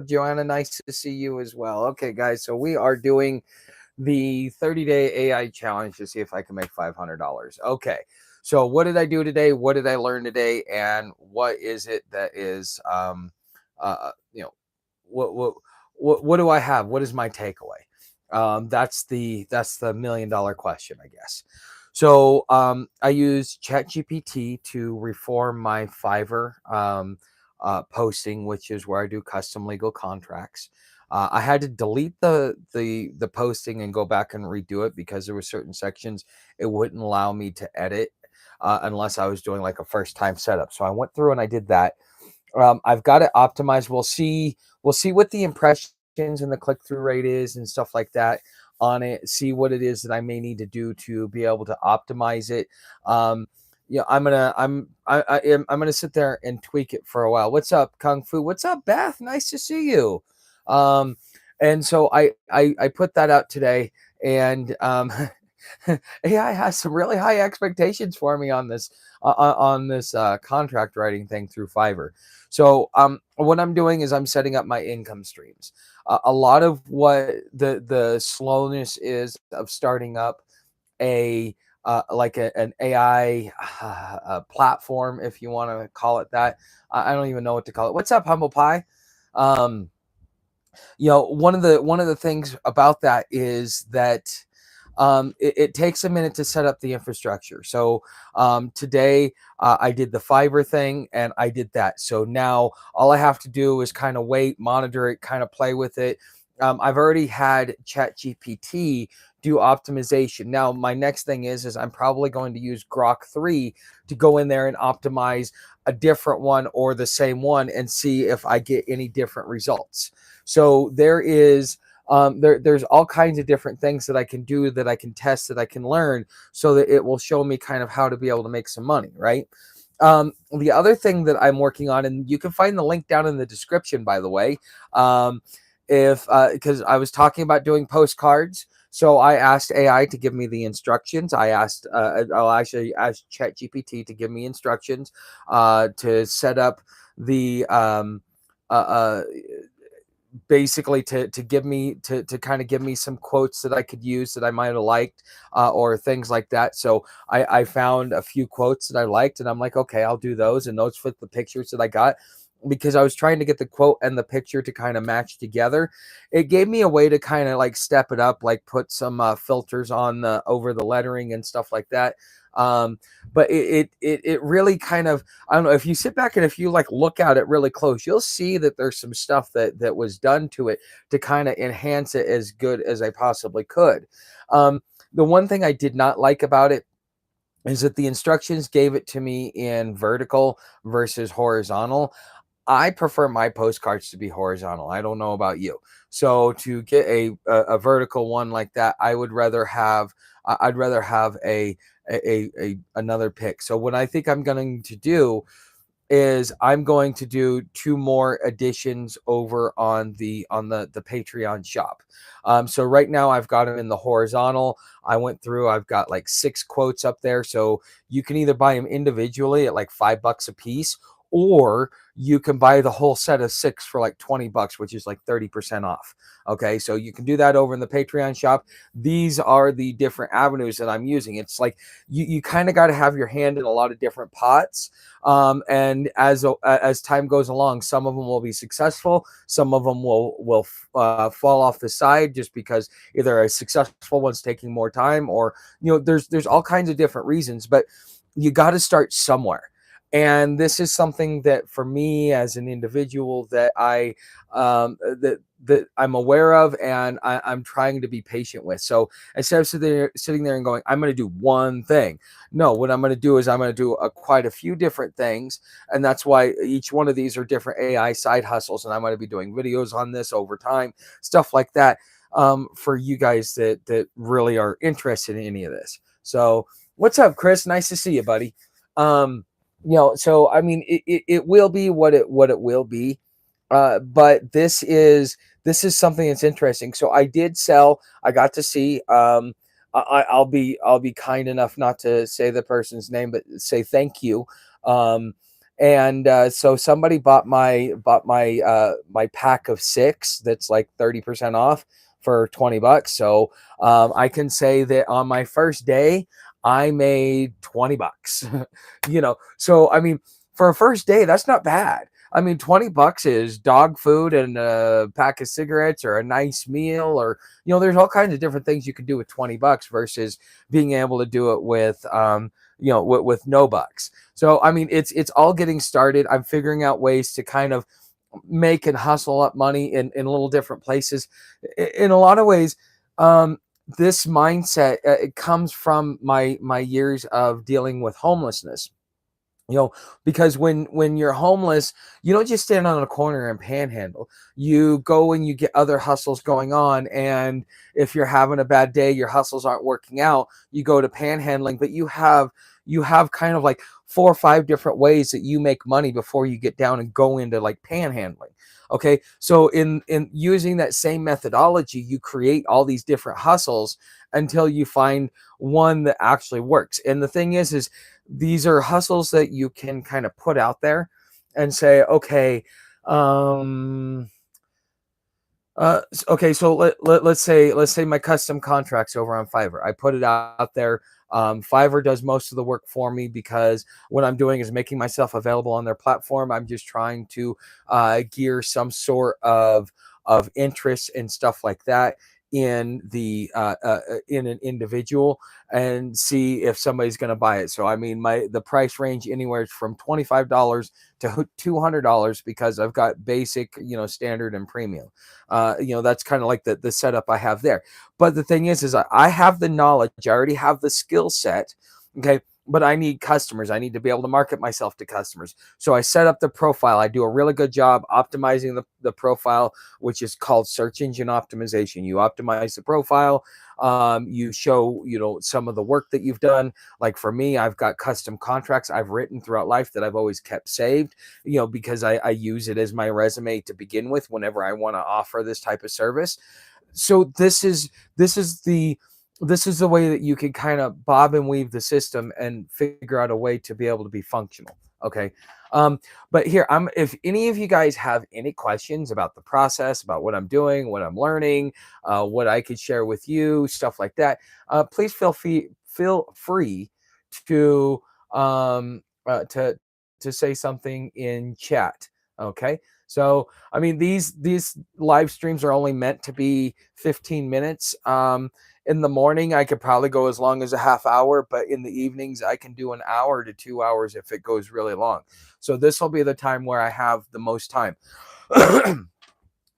Joanna? Nice to see you as well. Okay, guys, so we are doing the 30-day AI challenge to see if I can make $500. Okay, so what did I do today? What did I learn today? And what is it that is, you know, what what do I have? What is my takeaway? That's the $1 million question, I guess. So I use ChatGPT to reform my Fiverr posting, which is where I do custom legal contracts. I had to delete the posting and go back and redo it because there were certain sections it wouldn't allow me to edit unless I was doing like a first time setup. So I went through and I did that. I've got it optimized. We'll see what the impressions and the click through rate is and stuff like that on it. See what it is that I may need to do to be able to optimize it. I'm gonna sit there and tweak it for a while. What's up, Kung Fu? What's up, Beth? Nice to see you. Um, and so I put that out today, and AI has some really high expectations for me on this contract writing thing through Fiverr. So what I'm doing is I'm setting up my income streams. A lot of what the slowness is of starting up a an AI platform, if you want to call it that. I don't even know what to call it. What's up, Humble Pie? Um, one of the things about that is that it takes a minute to set up the infrastructure. So today I did the Fiverr thing and I did that. So now all I have to do is kind of wait, monitor it, kind of play with it. I've already had ChatGPT do optimization. Now my next thing is I'm probably going to use Grok 3 to go in there and optimize a different one or the same one and see if I get any different results. So there's all kinds of different things that I can do, that I can test, that I can learn, so that it will show me kind of how to be able to make some money, right? The other thing that I'm working on, and you can find the link down in the description, by the way, if because I was talking about doing postcards. So I asked AI to give me the instructions. I'll actually ask ChatGPT to give me instructions to set up the uh, uh, basically to give me to kind of give me some quotes that I could use that I might have liked or things like that. So I found a few quotes that I liked and I'm like, okay, I'll do those, and those fit the pictures that I got because I was trying to get the quote and the picture to kind of match together. It gave me a way to kind of like step it up, like put some filters on the over the lettering and stuff like that. Um, but it really kind of, I don't know, if you sit back and if you like look at it really close, you'll see that there's some stuff that was done to it to kind of enhance it as good as I possibly could. The one thing I did not like about it is that the instructions gave it to me in vertical versus horizontal. I prefer my postcards to be horizontal. I don't know about you. So to get a vertical one like that, I'd rather have a another pick. So what I think I'm going to do is I'm going to do two more editions over on the Patreon shop. So right now I've got them in the horizontal. I went through. I've got like 6 quotes up there. So you can either buy them individually at like $5 a piece, or you can buy the whole set of 6 for like $20, which is like 30% off. Okay, so you can do that over in the Patreon shop. These are the different avenues that I'm using. It's like you kind of got to have your hand in a lot of different pots. And as time goes along, some of them will be successful, some of them will fall off the side just because either a successful one's taking more time, or there's all kinds of different reasons. But you got to start somewhere. And this is something that for me as an individual that that I'm aware of, and I'm trying to be patient with. So instead of sitting there and going, I'm going to do one thing. No, what I'm going to do is I'm going to do quite a few different things. And that's why each one of these are different AI side hustles. And I'm going to be doing videos on this over time, stuff like that, for you guys that really are interested in any of this. So what's up, Chris? Nice to see you, buddy. So I mean, it will be what it will be. But this is something that's interesting. So I did sell. I got to see. I'll be kind enough not to say the person's name, but say thank you. Um, And so somebody my pack of 6 that's like 30% off for 20 bucks. So I can say that on my first day I made 20 bucks. So I mean, for a first day, that's not bad. I mean, 20 bucks is dog food and a pack of cigarettes or a nice meal, or there's all kinds of different things you can do with 20 bucks versus being able to do it with with no bucks. So I mean, it's all getting started. I'm figuring out ways to kind of make and hustle up money in little different places. In a lot of ways, this mindset, it comes from my years of dealing with homelessness. Because when you're homeless, you don't just stand on a corner and panhandle. You go and you get other hustles going on, and if you're having a bad day, your hustles aren't working out, you go to panhandling. But you have kind of like 4 or 5 different ways that you make money before you get down and go into like panhandling. Okay, so in using that same methodology, you create all these different hustles until you find one that actually works. And the thing is these are hustles that you can kind of put out there and say, okay, um, okay, so let's say my custom contracts over on Fiverr. I put it out there. Fiverr does most of the work for me because what I'm doing is making myself available on their platform. I'm just trying to gear some sort of interest and stuff like that in an individual and see if somebody's going to buy it. So I mean, the price range anywhere from $25 to $200 because I've got basic, standard and premium. That's kind of like the setup I have there. But the thing is I have the knowledge, I already have the skill set. Okay. But I need customers. I need to be able to market myself to customers. So I set up the profile. I do a really good job optimizing the profile, which is called search engine optimization. You optimize the profile. You show, some of the work that you've done. Like for me, I've got custom contracts I've written throughout life that I've always kept saved, because I use it as my resume to begin with whenever I want to offer this type of service. So this is the way that you can kind of bob and weave the system and figure out a way to be able to be functional. Okay. But here, if any of you guys have any questions about the process, about what I'm doing, what I'm learning, what I could share with you, stuff like that, please feel free to um, to say something in chat. Okay. So I mean, these live streams are only meant to be 15 minutes. In the morning, I could probably go as long as a half hour, but in the evenings, I can do an hour to 2 hours if it goes really long. So this will be the time where I have the most time.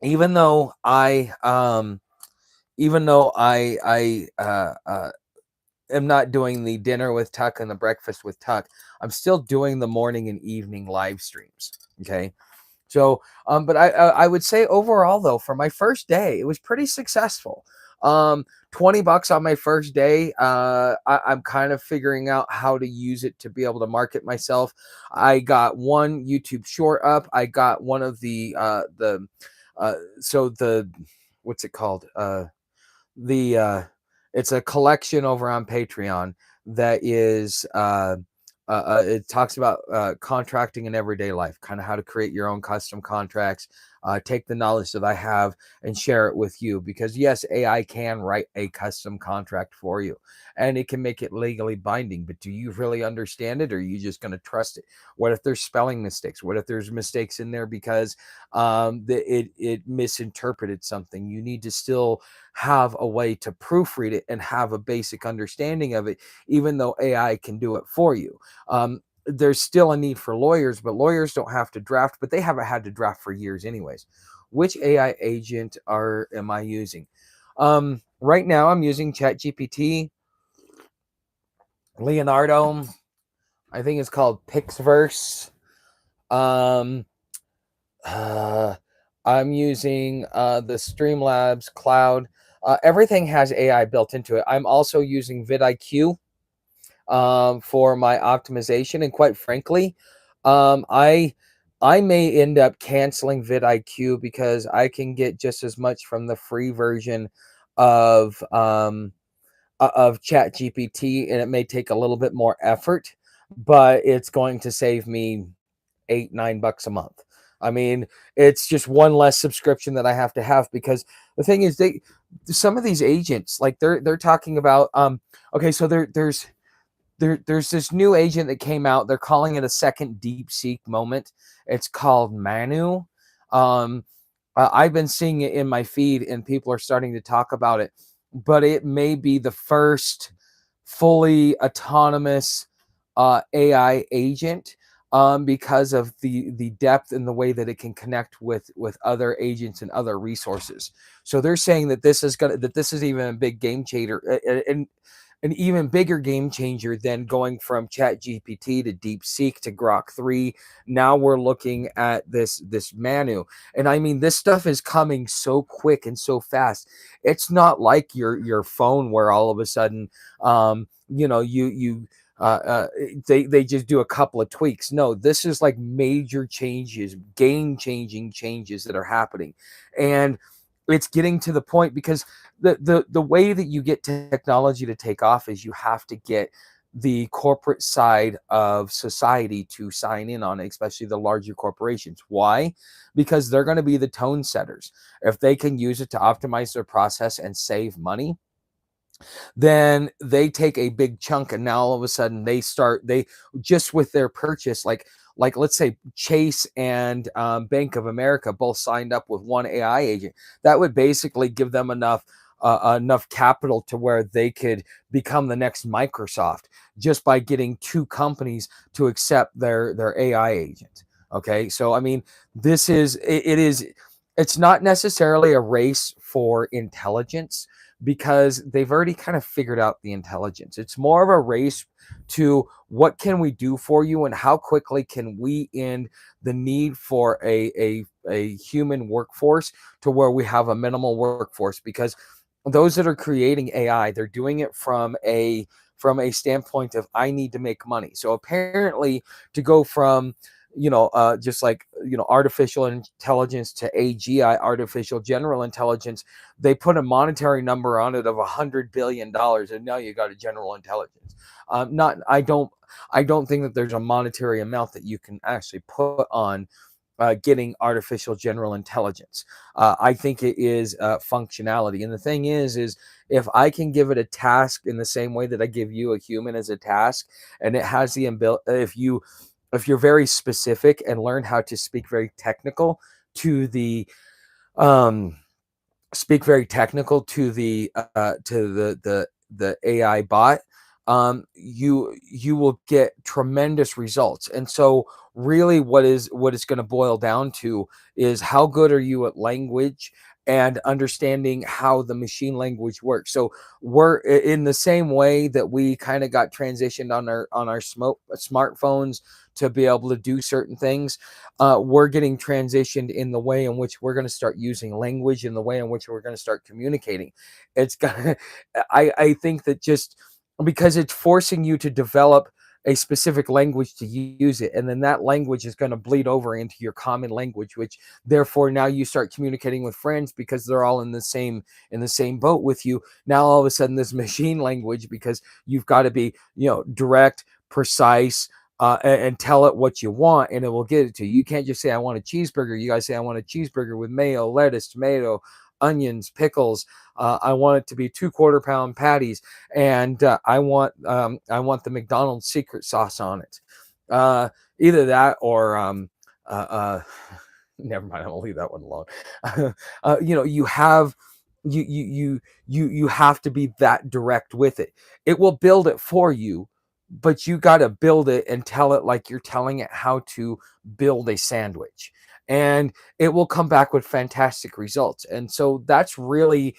even though I even though I am not doing the dinner with Tuck and the breakfast with Tuck, I'm still doing the morning and evening live streams. Okay. So, but I would say overall though, for my first day, it was pretty successful. 20 bucks on my first day. I'm kind of figuring out how to use it to be able to market myself. I got one YouTube short up. I got one of so the, what's it called? The It's a collection over on Patreon that is it talks about contracting in everyday life, kind of how to create your own custom contracts. Take the knowledge that I have and share it with you, because yes, AI can write a custom contract for you and it can make it legally binding, but do you really understand it, or are you just going to trust it? What if there's spelling mistakes? What if there's mistakes in there because it misinterpreted something? You need to still have a way to proofread it and have a basic understanding of it, even though AI can do it for you. There's still a need for lawyers, but lawyers don't have to draft, but they haven't had to draft for years anyways. Which AI agent am I using? Right now I'm using ChatGPT, Leonardo, I think it's called Pixverse. Um, uh, I'm using the Streamlabs cloud. Everything has AI built into it. I'm also using vidIQ for my optimization, and quite frankly, I may end up canceling vidIQ because I can get just as much from the free version of Chat GPT, and it may take a little bit more effort, but it's going to save me 8, $9 a month. I mean, it's just one less subscription that I have to have, because the thing is, some of these agents, like they're talking about, okay, so there's this new agent that came out. They're calling it a second deep seek moment. It's called Manu. Um, I've been seeing it in my feed, and people are starting to talk about it. But it may be the first fully autonomous AI agent, because of the depth and the way that it can connect with other agents and other resources. So they're saying that this is even a big game changer, and an even bigger game changer than going from Chat GPT to DeepSeek to Grok 3. Now we're looking at this Manu. And I mean, this stuff is coming so quick and so fast. It's not like your phone, where all of a sudden, you they just do a couple of tweaks. No, this is like major changes, game changing changes that are happening. And it's getting to the point, because the way that you get technology to take off is you have to get the corporate side of society to sign in on it, especially the larger corporations. Why? Because they're going to be the tone setters. If they can use it to optimize their process and save money, then they take a big chunk, and now all of a sudden they just with their purchase, like let's say Chase and Bank of America both signed up with one AI agent. That would basically give them enough capital to where they could become the next Microsoft, just by getting two companies to accept their AI agent. Okay, so I mean, it's not necessarily a race for intelligence, because they've already kind of figured out the intelligence. It's more of a race to what can we do for you, and how quickly can we end the need for a human workforce, to where we have a minimal workforce. Because those that are creating AI, they're doing it from a standpoint of, I need to make money. So apparently, to go from just like artificial intelligence to AGI, artificial general intelligence, they put a monetary number on it of $100 billion, and now you got a general intelligence. Not I don't think that there's a monetary amount that you can actually put on getting artificial general intelligence. I think it is functionality. And the thing is if I can give it a task in the same way that I give you a human as a task, and it has the ability, if you're very specific and learn how to speak very technical to the um the AI bot, you will get tremendous results. And so really what it's going to boil down to is, how good are you at language and understanding how the machine language works. So we're in the same way that we kind of got transitioned on our smartphones to be able to do certain things. We're getting transitioned in the way in which we're going to start using language, in the way in which we're going to start communicating. It's gonna I think that, just because it's forcing you to develop a specific language to use it, and then that language is going to bleed over into your common language, which therefore now you start communicating with friends, because they're all in the same boat with you. Now all of a sudden, this machine language, because you've got to be direct, precise, and tell it what you want, and it will get it to you. You can't just say, I want a cheeseburger. You guys say, I want a cheeseburger with mayo, lettuce, tomato, onions, pickles. I want it to be 2/4 pound patties, and I want the McDonald's secret sauce on it. Either that, or uh, uh, never mind. I'm gonna leave that one alone. You have you have to be that direct with it. It will build it for you, but you got to build it and tell it like you're telling it how to build a sandwich, and it will come back with fantastic results. And so that's really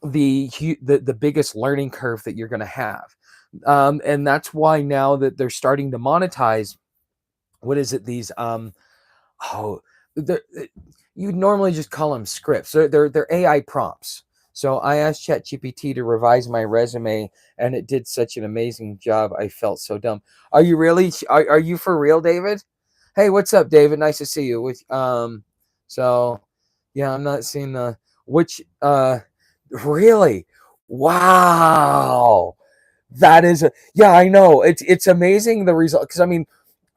the biggest learning curve that you're going to have. And that's why now that they're starting to monetize, what is it, these oh they're, you normally just call them scripts. They're AI prompts. So I asked ChatGPT to revise my resume, and it did such an amazing job. I felt so dumb. Are you really? Are you for real, David? Hey, what's up, David? Nice to see you. So yeah, I'm not seeing the which. Really, wow. That is yeah, I know. It's amazing the result, because I mean,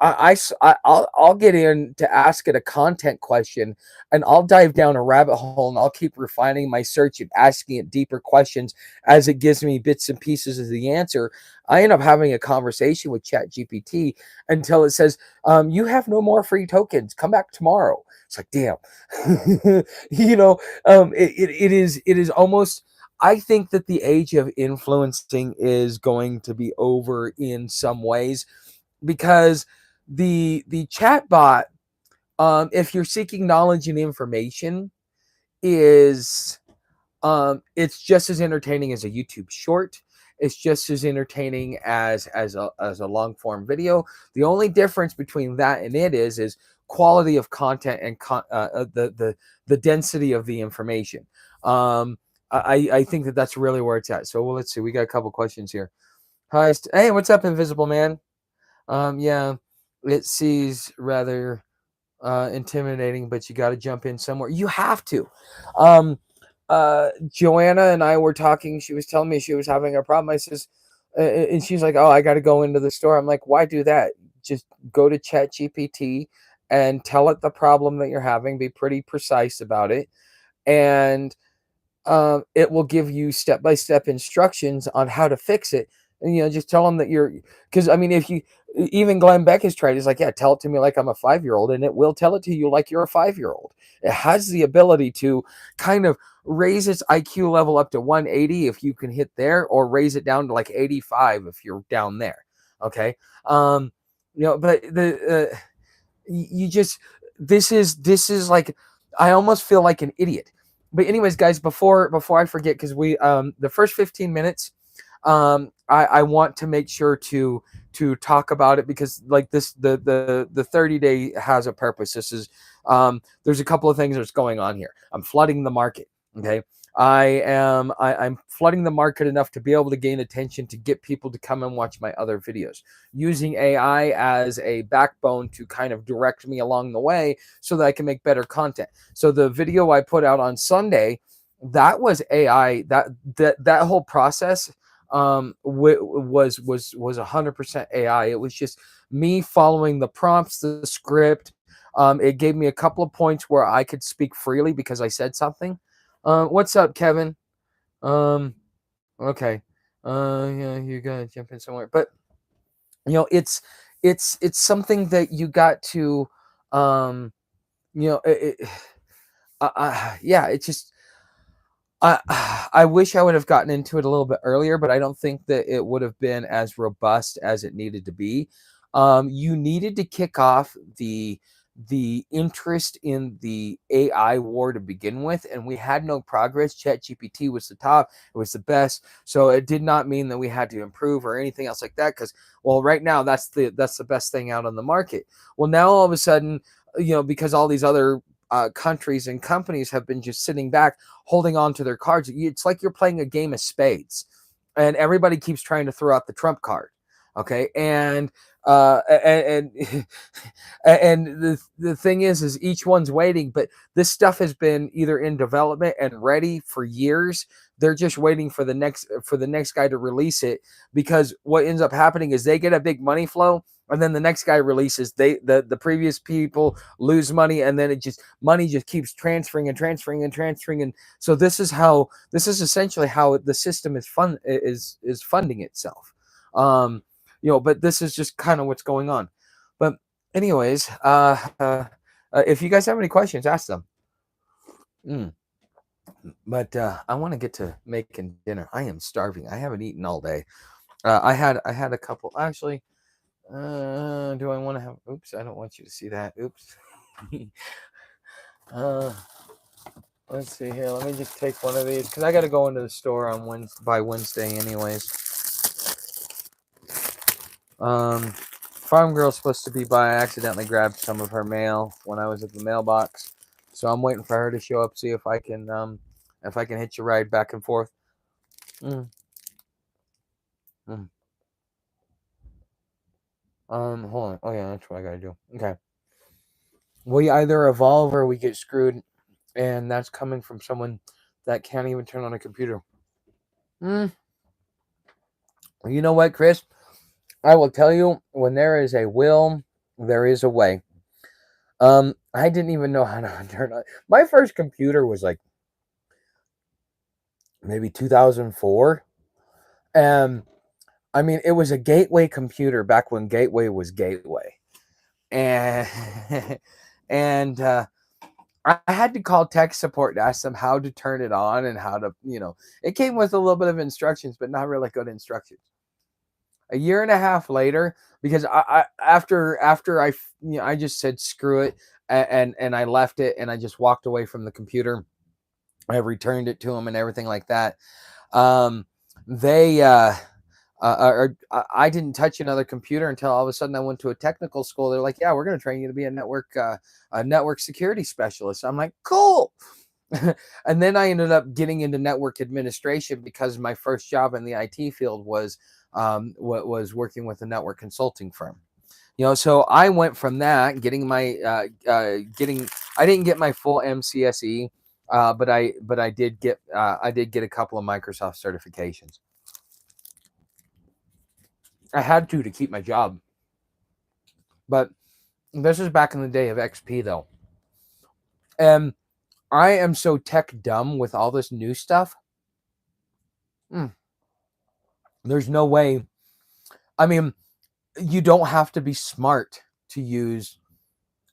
I'll get in to ask it a content question, and I'll dive down a rabbit hole, and I'll keep refining my search and asking it deeper questions as it gives me bits and pieces of the answer. I end up having a conversation with ChatGPT until it says, "You have no more free tokens. Come back tomorrow." It's like, damn, you know, it is almost. I think that the age of influencing is going to be over in some ways, because the chatbot, if you're seeking knowledge and information, is it's just as entertaining as a YouTube short. It's just as entertaining as a long form video. The only difference between that and it is quality of content and the density of the information. I think that that's really where it's at. So well, let's see. We got a couple questions here. Hi, hey, what's up, Invisible Man? Yeah, it sees rather intimidating, but you got to jump in somewhere. You have to. Um, Joanna and I were talking. She was telling me she was having a problem. I says, and she's like, "Oh, I got to go into the store." I'm like, "Why do that? Just go to Chat GPT and tell it the problem that you're having. Be pretty precise about it, and it will give you step-by-step instructions on how to fix it. And just tell them that you're, because I mean, if you, even Glenn Beck has tried, he's like, yeah, tell it to me like I'm a 5-year-old, and it will tell it to you like you're a 5-year-old. It has the ability to kind of raise its IQ level up to 180 if you can hit there, or raise it down to like 85 if you're down there. Okay. But you just, this is like, I almost feel like an idiot. But anyways, guys, before I forget, because we the first 15 minutes, I want to make sure to talk about it, because like this, the 30-day has a purpose. This is there's a couple of things that's going on here. I'm flooding the market. Okay. I'm flooding the market enough to be able to gain attention, to get people to come and watch my other videos, using AI as a backbone to kind of direct me along the way so that I can make better content. So the video I put out on Sunday, that was AI. That whole process was 100% AI. It was just me following the prompts, the script. It gave me a couple of points where I could speak freely because I said something. What's up, Kevin? Um, okay. Yeah, you gotta jump in somewhere. But it's something that you got to, um, yeah, it's just, I wish I would have gotten into it a little bit earlier, but I don't think that it would have been as robust as it needed to be. You needed to kick off the interest in the AI war to begin with, and we had no progress. ChatGPT was the top; it was the best. So it did not mean that we had to improve or anything else like that. Because, well, right now that's the best thing out on the market. Well, now all of a sudden, because all these other countries and companies have been just sitting back, holding on to their cards. It's like you're playing a game of spades, and everybody keeps trying to throw out the trump card. Okay, and and the thing is each one's waiting, but this stuff has been either in development and ready for years. They're just waiting for the next guy to release it, because what ends up happening is they get a big money flow, and then the next guy releases, the previous people lose money, and then money just keeps transferring and transferring and transferring. And so this is essentially how the system is funding itself. But this is just kind of what's going on. But anyways, if you guys have any questions, ask them. Mm. But I want to get to making dinner. I am starving. I haven't eaten all day. I had a couple actually. Do I want to have? Oops, I don't want you to see that. Oops. uh, let's see here. Let me just take one of these, because I got to go into the store on by Wednesday, anyways. Farm Girl's supposed to be by. I accidentally grabbed some of her mail when I was at the mailbox, so I'm waiting for her to show up. See if I can hitch a ride back and forth. Mm. Mm. Hold on. Oh yeah, that's what I gotta do. Okay. We either evolve or we get screwed, and that's coming from someone that can't even turn on a computer. Mm. You know what, Chris? I will tell you, when there is a will, There is a way. I didn't even know how to turn on. My first computer was like maybe 2004. Um, I mean, it was a gateway computer back when gateway was gateway, and and I had to call tech support to ask them how to turn it on and how to, it came with a little bit of instructions, but not really good instructions. A year and a half later, because after I just said screw it, and I left it and I just walked away from the computer. I returned it to them and everything like that. Um, they I didn't touch another computer until all of a sudden I went to a technical school. They're like, yeah, we're going to train you to be a network security specialist. I'm like, cool. And then I ended up getting into network administration because my first job in the IT field was working with a network consulting firm. So I went from that getting my getting. I didn't get my full MCSE, but I did get a couple of Microsoft certifications. I had to keep my job, but this is back in the day of XP though, and I am so tech dumb with all this new stuff. There's no way. I mean, you don't have to be smart to use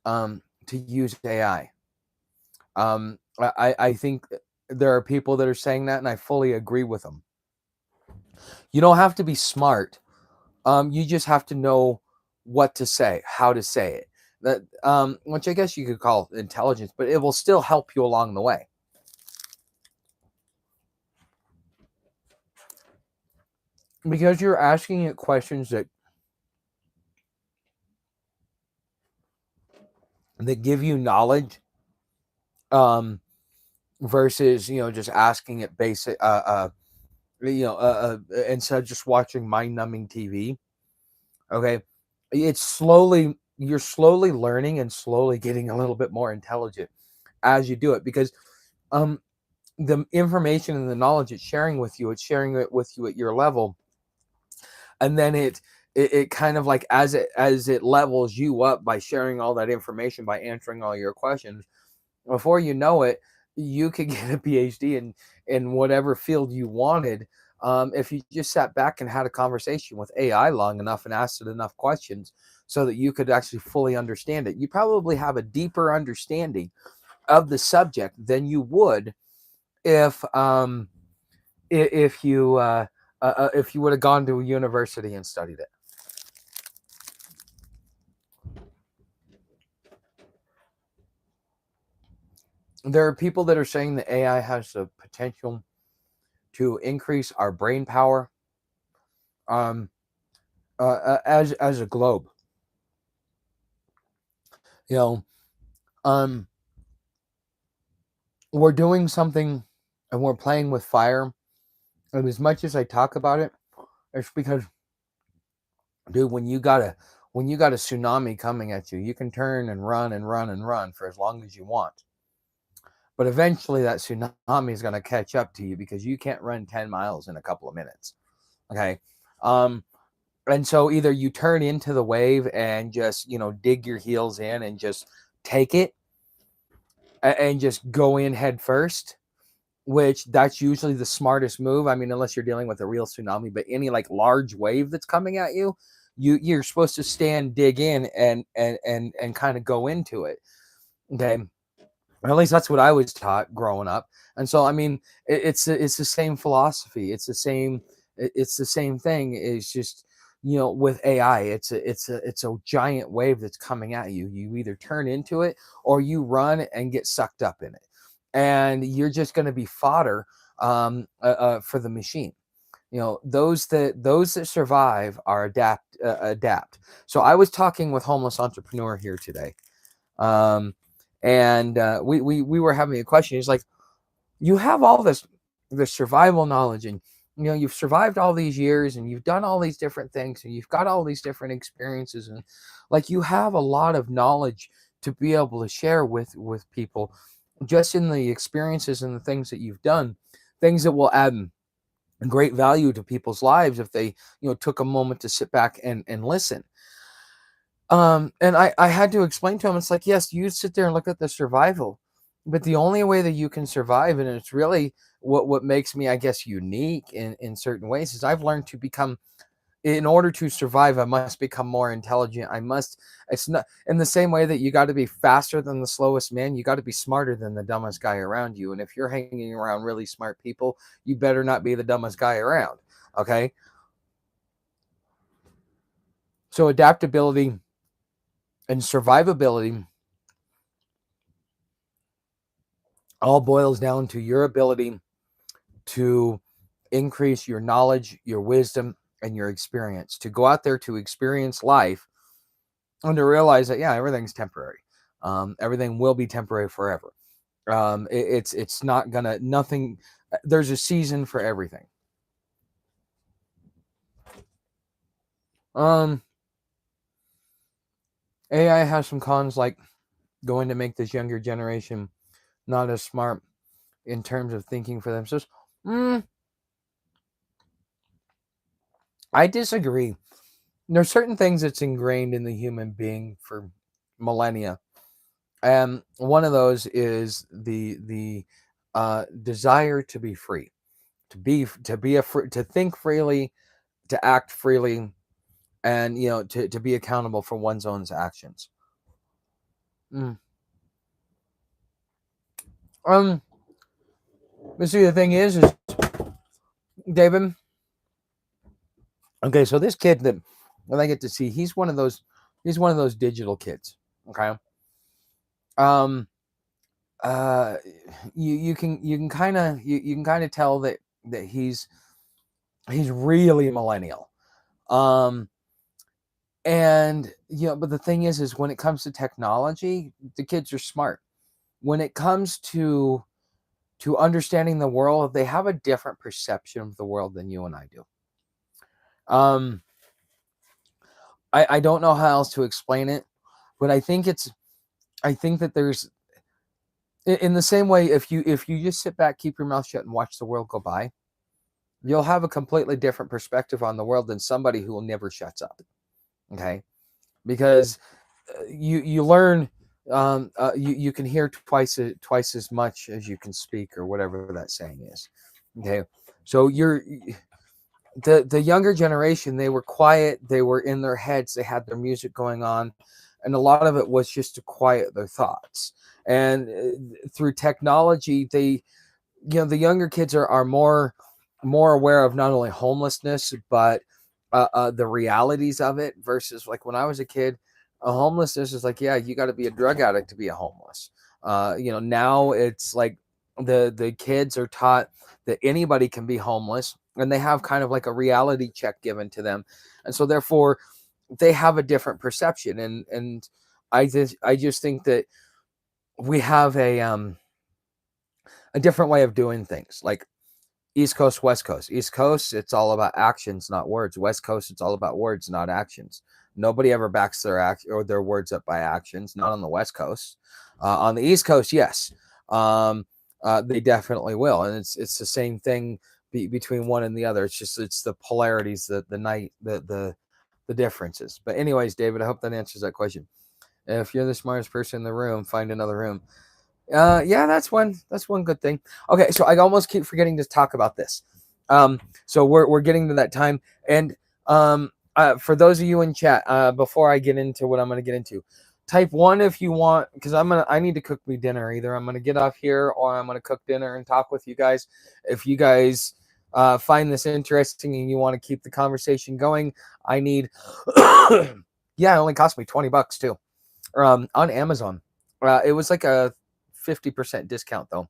AI. I think there are people that are saying that, and I fully agree with them. You don't have to be smart. You just have to know what to say, how to say it. That which I guess you could call intelligence, but it will still help you along the way. Because you're asking it questions that give you knowledge, um, versus just asking it basic, instead of just watching mind-numbing TV. Okay, you're slowly learning and slowly getting a little bit more intelligent as you do it, because um, the information and the knowledge it's sharing it with you at your level, and then it kind of like as it levels you up by sharing all that information, by answering all your questions. Before you know it, you could get a PhD in whatever field you wanted, if you just sat back and had a conversation with AI long enough and asked it enough questions so that you could actually fully understand it. You probably have a deeper understanding of the subject than you would if if you if you would have gone to a university and studied it. There are people that are saying that AI has the potential to increase our brain power, um, as a globe. You know, um, we're doing something, and we're playing with fire. And as much as I talk about it, it's because, dude, when you got a tsunami coming at you, you can turn and run and run and run for as long as you want. But eventually, that tsunami is going to catch up to you because you can't run 10 miles in a couple of minutes. Okay. Um, and so either you turn into the wave and just, dig your heels in and just take it, and just go in head first, which that's usually the smartest move. I mean, unless you're dealing with a real tsunami, but any like large wave that's coming at you, you're supposed to stand, dig in, and kind of go into it. Okay. Or at least that's what I was taught growing up. And so, I mean, it's the same philosophy. It's the same thing. It's just, with AI, it's a giant wave that's coming at you. You either turn into it or you run and get sucked up in it, and you're just going to be fodder, for the machine. Those that survive are adapt. So I was talking with homeless entrepreneur here today, um, and we were having a question. He's like, you have all this survival knowledge, and you've survived all these years, and you've done all these different things, and you've got all these different experiences, and like you have a lot of knowledge to be able to share with people, just in the experiences and the things that you've done, things that will add great value to people's lives if they took a moment to sit back and listen. And I had to explain to him, it's like, yes, you sit there and look at the survival, but the only way that you can survive, and it's really what makes me, I guess, unique in certain ways, is I've learned to become, in order to survive, I must become more intelligent. I must, it's not in the same way that you got to be faster than the slowest man, you got to be smarter than the dumbest guy around you. And if you're hanging around really smart people, you better not be the dumbest guy around. Okay. So adaptability and survivability all boils down to your ability to increase your knowledge, your wisdom, and your experience, to go out there to experience life and to realize that, yeah, everything's temporary. Everything will be temporary forever. It's not gonna, nothing, there's a season for everything. Um, AI has some cons, like going to make this younger generation not as smart in terms of thinking for themselves. I disagree. There's certain things that's ingrained in the human being for millennia, and one of those is the desire to be free, to think freely, to act freely, and to be accountable for one's own actions. Mm. Um, but see, the thing is David. Okay, so this kid that I get to see, he's one of those digital kids. Okay. Um, uh you can kind of tell that he's really millennial. um and but the thing is when it comes to technology, the kids are smart. When it comes to understanding the world, they have a different perception of the world than you and I do. um I don't know how else to explain it, but I think that there's, in the same way, if you just sit back, keep your mouth shut, and watch the world go by, you'll have a completely different perspective on the world than somebody who will never shuts up. Okay, because you learn, you can hear twice as much as you can speak, or whatever that saying is. Okay, so the younger generation, they were quiet, they were in their heads, they had their music going on, and a lot of it was just to quiet their thoughts. And through technology, the younger kids are more aware of not only homelessness, but the realities of it, versus like when I was a kid, a homelessness is like, yeah, you got to be a drug addict to be a homeless. Now it's like the kids are taught that anybody can be homeless, and they have kind of like a reality check given to them, and so therefore they have a different perception. And I just think that we have a different way of doing things. Like East Coast, West Coast. East Coast, it's all about actions, not words. West Coast, it's all about words, not actions. Nobody ever backs their words up by actions. Not on the West Coast. On the East Coast, yes, they definitely will, and it's the same thing between one and the other. It's the polarities, the differences. But anyways, David, I hope that answers that question. If you're the smartest person in the room, find another room. Yeah, that's one good thing. Okay, so I almost keep forgetting to talk about this. So we're getting to that time, and for those of you in chat, before I get into what I'm going to get into, type 1 if you want, because I need to cook me dinner. Either I'm gonna get off here, or I'm gonna cook dinner and talk with you guys. If you guys find this interesting and you want to keep the conversation going, I need. Yeah, it only cost me $20 too, on Amazon. It was like a 50% discount though.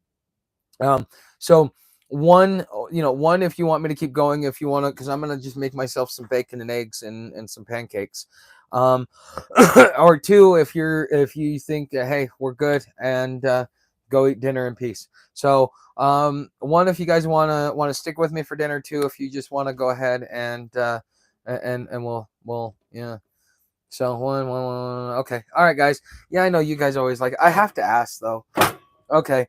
So one if you want me to keep going, if you want to, because I'm gonna just make myself some bacon and eggs and some pancakes. Um, or 2 if you think hey, we're good, and go eat dinner in peace. So 1 if you guys want to stick with me for dinner. 2 if you just want to go ahead and we'll yeah. So one. Okay. All right, guys. Yeah, I know you guys always like. I have to ask though. Okay.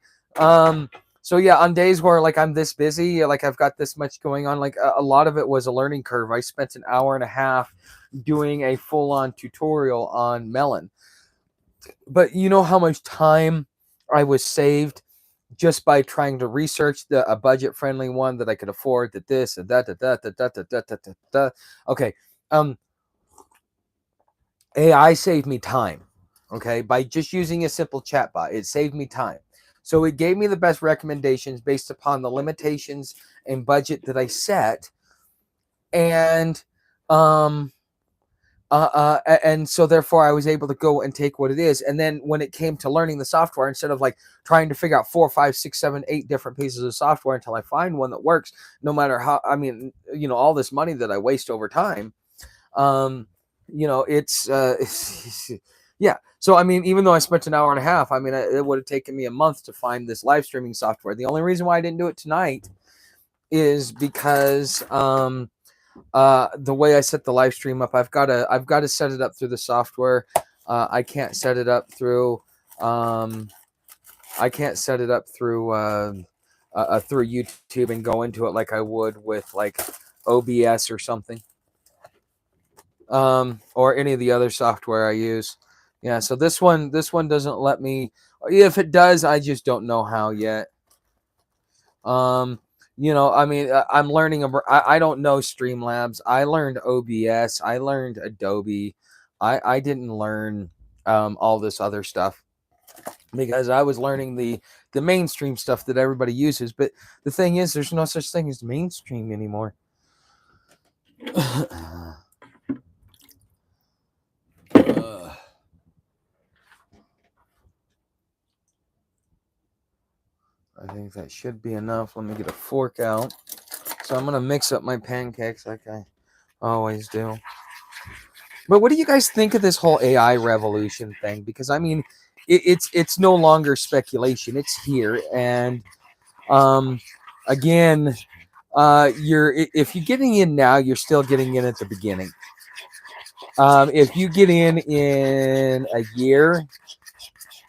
So yeah, on days where like I'm this busy, like I've got this much going on, like a lot of it was a learning curve. I spent an hour and a half doing a full-on tutorial on melon. But you know how much time I was saved just by trying to research a budget-friendly one that I could afford, that this and that. Okay, um, AI saved me time. Okay, by just using a simple chatbot, it saved me time. So it gave me the best recommendations based upon the limitations and budget that I set, and um, and so therefore I was able to go and take what it is. And then when it came to learning the software, instead of like trying to figure out 4, 5, 6, 7, 8 different pieces of software until I find one that works, no matter how, I mean, you know, all this money that I waste over time, you know, it's yeah. So I mean, even though I spent an hour and a half, I mean, it would have taken me a month to find this live streaming software. The only reason why I didn't do it tonight is because the way I set the live stream up, I've got to set it up through the software. I can't set it up through I can't set it up through YouTube and go into it like I would with like OBS or something, or any of the other software I use. Yeah, so this one doesn't let me. If it does, I just don't know how yet. You know, I mean, I'm learning. I don't know Streamlabs. I learned OBS. I learned Adobe. I didn't learn all this other stuff because I was learning the mainstream stuff that everybody uses. But the thing is, there's no such thing as mainstream anymore. I think that should be enough. Let me get a fork out. So I'm gonna mix up my pancakes like I always do. But what do you guys think of this whole AI revolution thing? Because I mean, it's no longer speculation; it's here. And again, if you're getting in now, you're still getting in at the beginning. If you get in a year,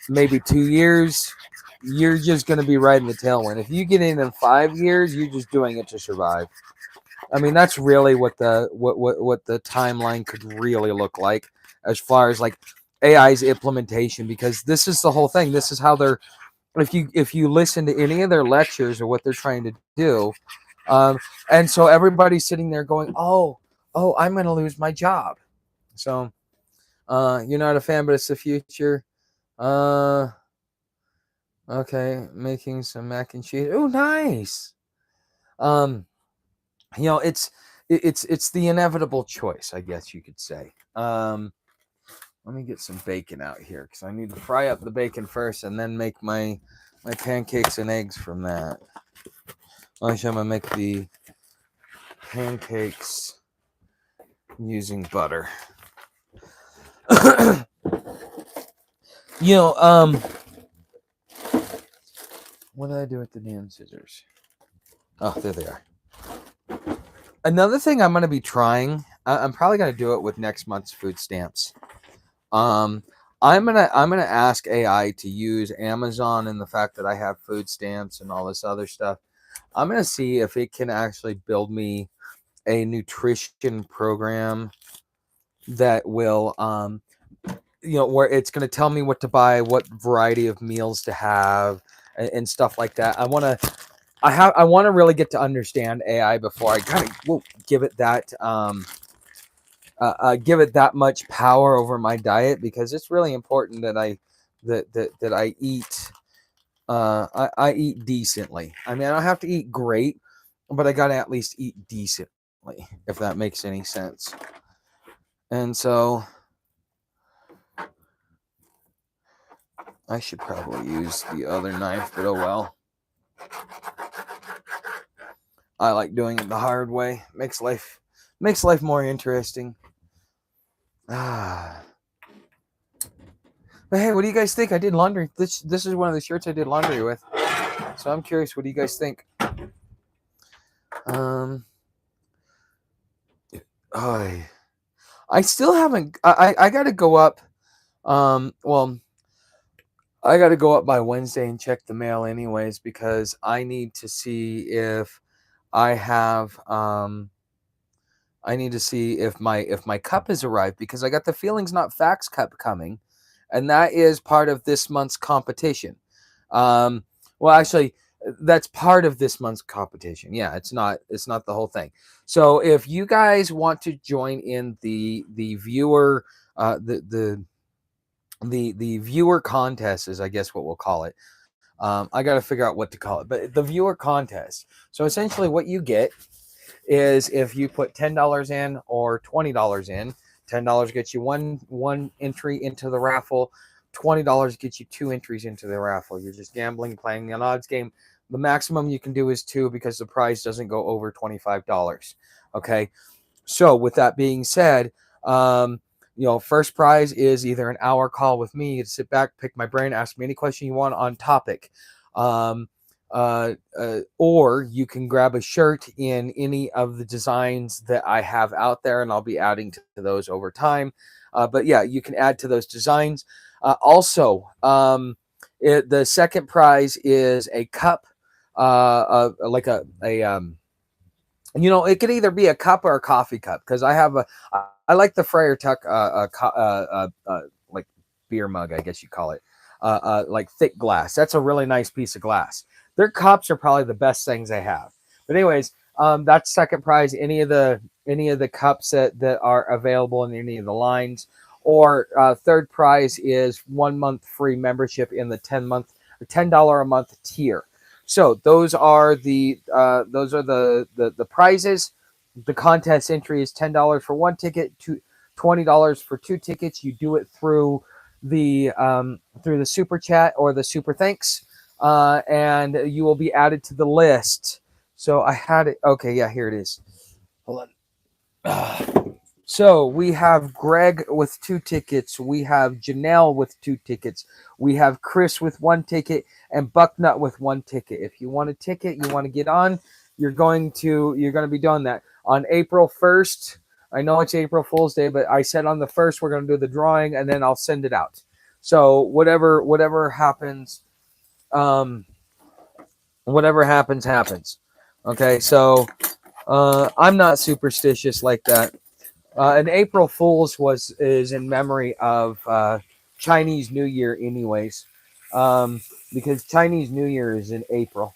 maybe 2 years, you're just going to be riding the tailwind. If you get in 5 years, you're just doing it to survive. I mean, that's really what the timeline could really look like as far as like AI's implementation, because this is the whole thing. This is how they're, if you listen to any of their lectures or what they're trying to do, and so everybody's sitting there going, oh, I'm going to lose my job. So you're not a fan, but it's the future. Okay, making some mac and cheese. Oh, nice. You know, it's the inevitable choice, I guess you could say. Let me get some bacon out here because I need to fry up the bacon first and then make my pancakes and eggs from that. Actually, I'm gonna make the pancakes using butter. You know, what did I do with the damn scissors? Oh, there they are. Another thing I'm going to be trying, I'm probably going to do it with next month's food stamps. I'm gonna ask AI to use Amazon and the fact that I have food stamps and all this other stuff. I'm gonna see if it can actually build me a nutrition program that will, you know, where it's gonna tell me what to buy, what variety of meals to have, and stuff like that. I want to really get to understand AI before I kind of give it that give it that much power over my diet, because it's really important that I eat I eat decently. I mean, I don't have to eat great, but I gotta at least eat decently, if that makes any sense. And so I should probably use the other knife, but oh well. I like doing it the hard way. Makes life more interesting. But hey, what do you guys think? I did laundry. This is one of the shirts I did laundry with. So I'm curious, what do you guys think? I still haven't. I got to go up. Well, I got to go up by Wednesday and check the mail, anyways, because I need to see if I have I need to see if my cup has arrived, because I got the Feelings Not Facts cup coming, and that is part of this month's competition. Um, well, actually, that's part of this month's competition. Yeah, it's not the whole thing. So if you guys want to join in the viewer the viewer contest is, I guess, what we'll call it. I got to figure out what to call it, but the viewer contest. So essentially, what you get is if you put $10 in or $20 in. $10 gets you one entry into the raffle. $20 gets you two entries into the raffle. You're just gambling, playing an odds game. The maximum you can do is two, because the prize doesn't go over $25. Okay. So with that being said, first prize is either an hour call with me to sit back, pick my brain, ask me any question you want on topic. Um, or you can grab a shirt in any of the designs that I have out there, and I'll be adding to those over time. But yeah, you can add to those designs. Also, the second prize is a cup, like it could either be a cup or a coffee cup, because I like the Friar Tuck like beer mug, I guess you call it, like thick glass. That's a really nice piece of glass. Their cups are probably the best things they have. But anyways, that's second prize. Any of the cups that are available in any of the lines. Or third prize is 1 month free membership in the $10 a month tier. So those are the prizes. The contest entry is $10 for one ticket, $20 for two tickets. You do it through the super chat or the super thanks, and you will be added to the list. So I had it. Okay, yeah, here it is. Hold on. So we have Greg with two tickets. We have Janelle with two tickets. We have Chris with one ticket and Bucknut with one ticket. If you want a ticket, you want to get on, you're going to be doing that on April 1st. I know it's April Fool's Day, but I said on the 1st we're going to do the drawing, and then I'll send it out. So whatever happens, happens. Okay, so I'm not superstitious like that. And April Fool's is in memory of Chinese New Year, anyways, because Chinese New Year is in April,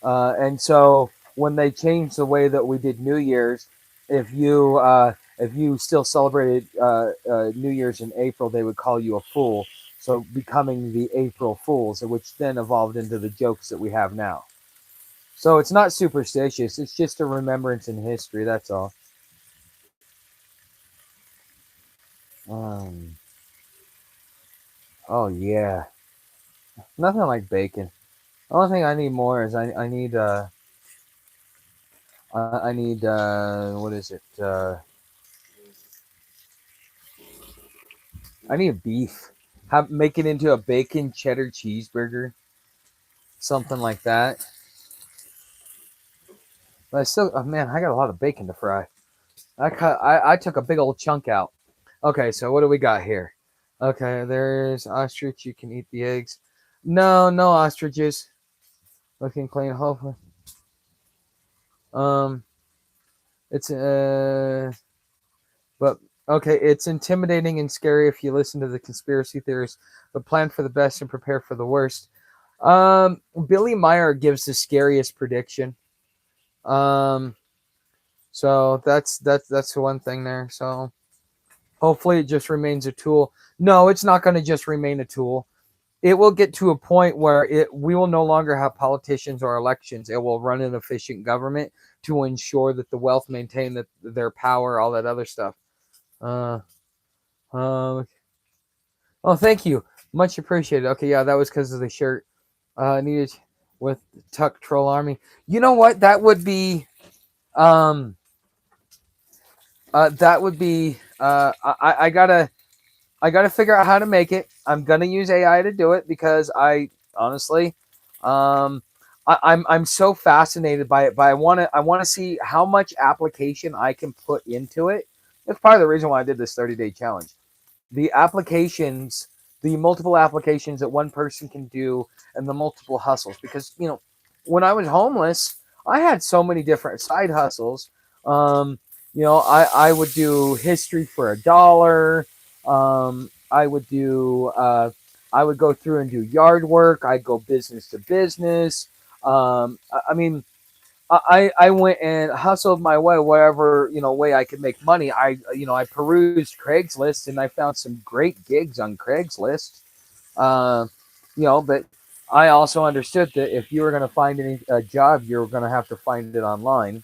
and so when they changed the way that we did New Year's, if you still celebrated New Year's in April, they would call you a fool. So becoming the April Fools, which then evolved into the jokes that we have now. So it's not superstitious; it's just a remembrance in history. That's all. Um, oh yeah, nothing like bacon. The only thing I need more is I need what is it? I need beef. Make it into a bacon cheddar cheeseburger, something like that. But I still, oh man, I got a lot of bacon to fry. I took a big old chunk out. Okay, so what do we got here? Okay, there's ostrich. You can eat the eggs. No ostriches. Looking clean, hopefully. Um, it's but okay, it's intimidating and scary if you listen to the conspiracy theories, but plan for the best and prepare for the worst. Billy Meyer gives the scariest prediction. Um, so that's the one thing there. So hopefully it just remains a tool. No, it's not going to just remain a tool. It will get to a point where we will no longer have politicians or elections. It will run an efficient government to ensure that the wealth maintain their power, all that other stuff. Uh, uh, oh, thank you, much appreciated. Okay, yeah, that was because of the shirt. Needed with Tuck Troll Army. You know what? Um, that would be. I gotta figure out how to make it. I'm gonna use AI to do it because I honestly, I'm so fascinated by it. But I wanna see how much application I can put into it. That's part of the reason why I did this 30-day challenge. The applications, the multiple applications that one person can do, and the multiple hustles. Because when I was homeless, I had so many different side hustles. I would do history for $1. I would do I would go through and do yard work. I'd go business to business. I mean, I went and hustled my way whatever way I could make money. I perused Craigslist and I found some great gigs on Craigslist. Uh, but I also understood that if you were going to find a job, you were going to have to find it online.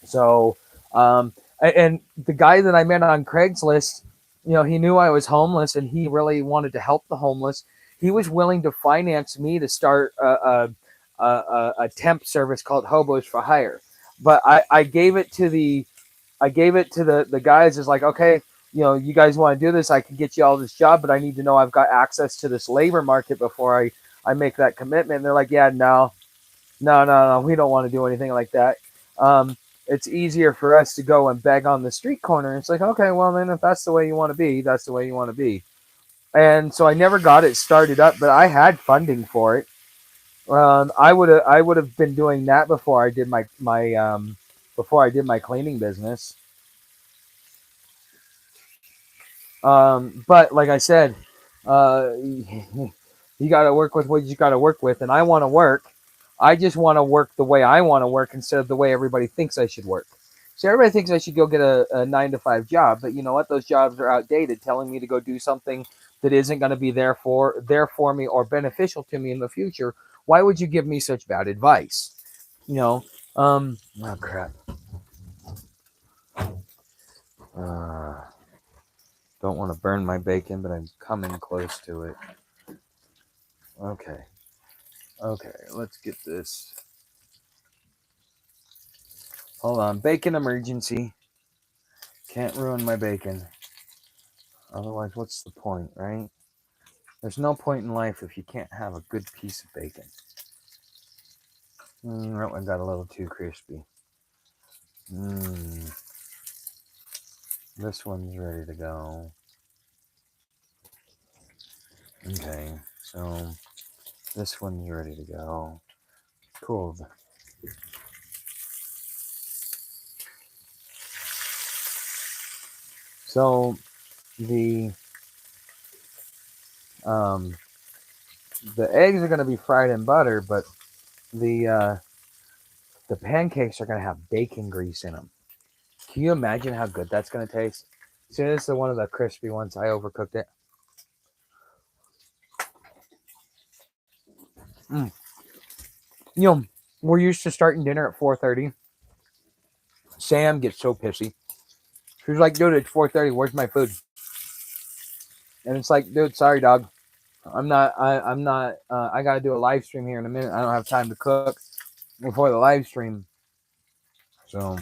So, and the guy that I met on Craigslist, he knew I was homeless and he really wanted to help the homeless. He was willing to finance me to start a temp service called Hobos for Hire. But I gave it to the guys. It's like, okay, you guys want to do this? I can get you all this job, but I need to know I've got access to this labor market before I make that commitment. And they're like, yeah, no, no, no, no, we don't want to do anything like that. It's easier for us to go and beg on the street corner. It's like, okay, well then, if that's the way you want to be, that's the way you want to be. And so I never got it started up, but I had funding for it. I would have been doing that before I did my cleaning business. But like I said, you got to work with what you got to work with, and I want to work. I just want to work the way I want to work instead of the way everybody thinks I should work. So everybody thinks I should go get a 9 to 5 job, but you know what? Those jobs are outdated, telling me to go do something that isn't going to be there for me or beneficial to me in the future. Why would you give me such bad advice? You know, oh crap. Uh, don't want to burn my bacon, but I'm coming close to it. Okay. Okay, let's get this. Hold on. Bacon emergency. Can't ruin my bacon. Otherwise, what's the point, right? There's no point in life if you can't have a good piece of bacon. That one got a little too crispy. This one's ready to go. Okay, so this one's ready to go. Cool. So the eggs are going to be fried in butter, but the pancakes are going to have bacon grease in them. Can you imagine how good that's going to taste? See, this is one of the crispy ones. I overcooked it. We're used to starting dinner at 4:30. Sam gets so pissy. She's like, dude, it's 4:30. Where's my food? And it's like, dude, sorry, dog. I'm not. I gotta do a live stream here in a minute. I don't have time to cook before the live stream. So.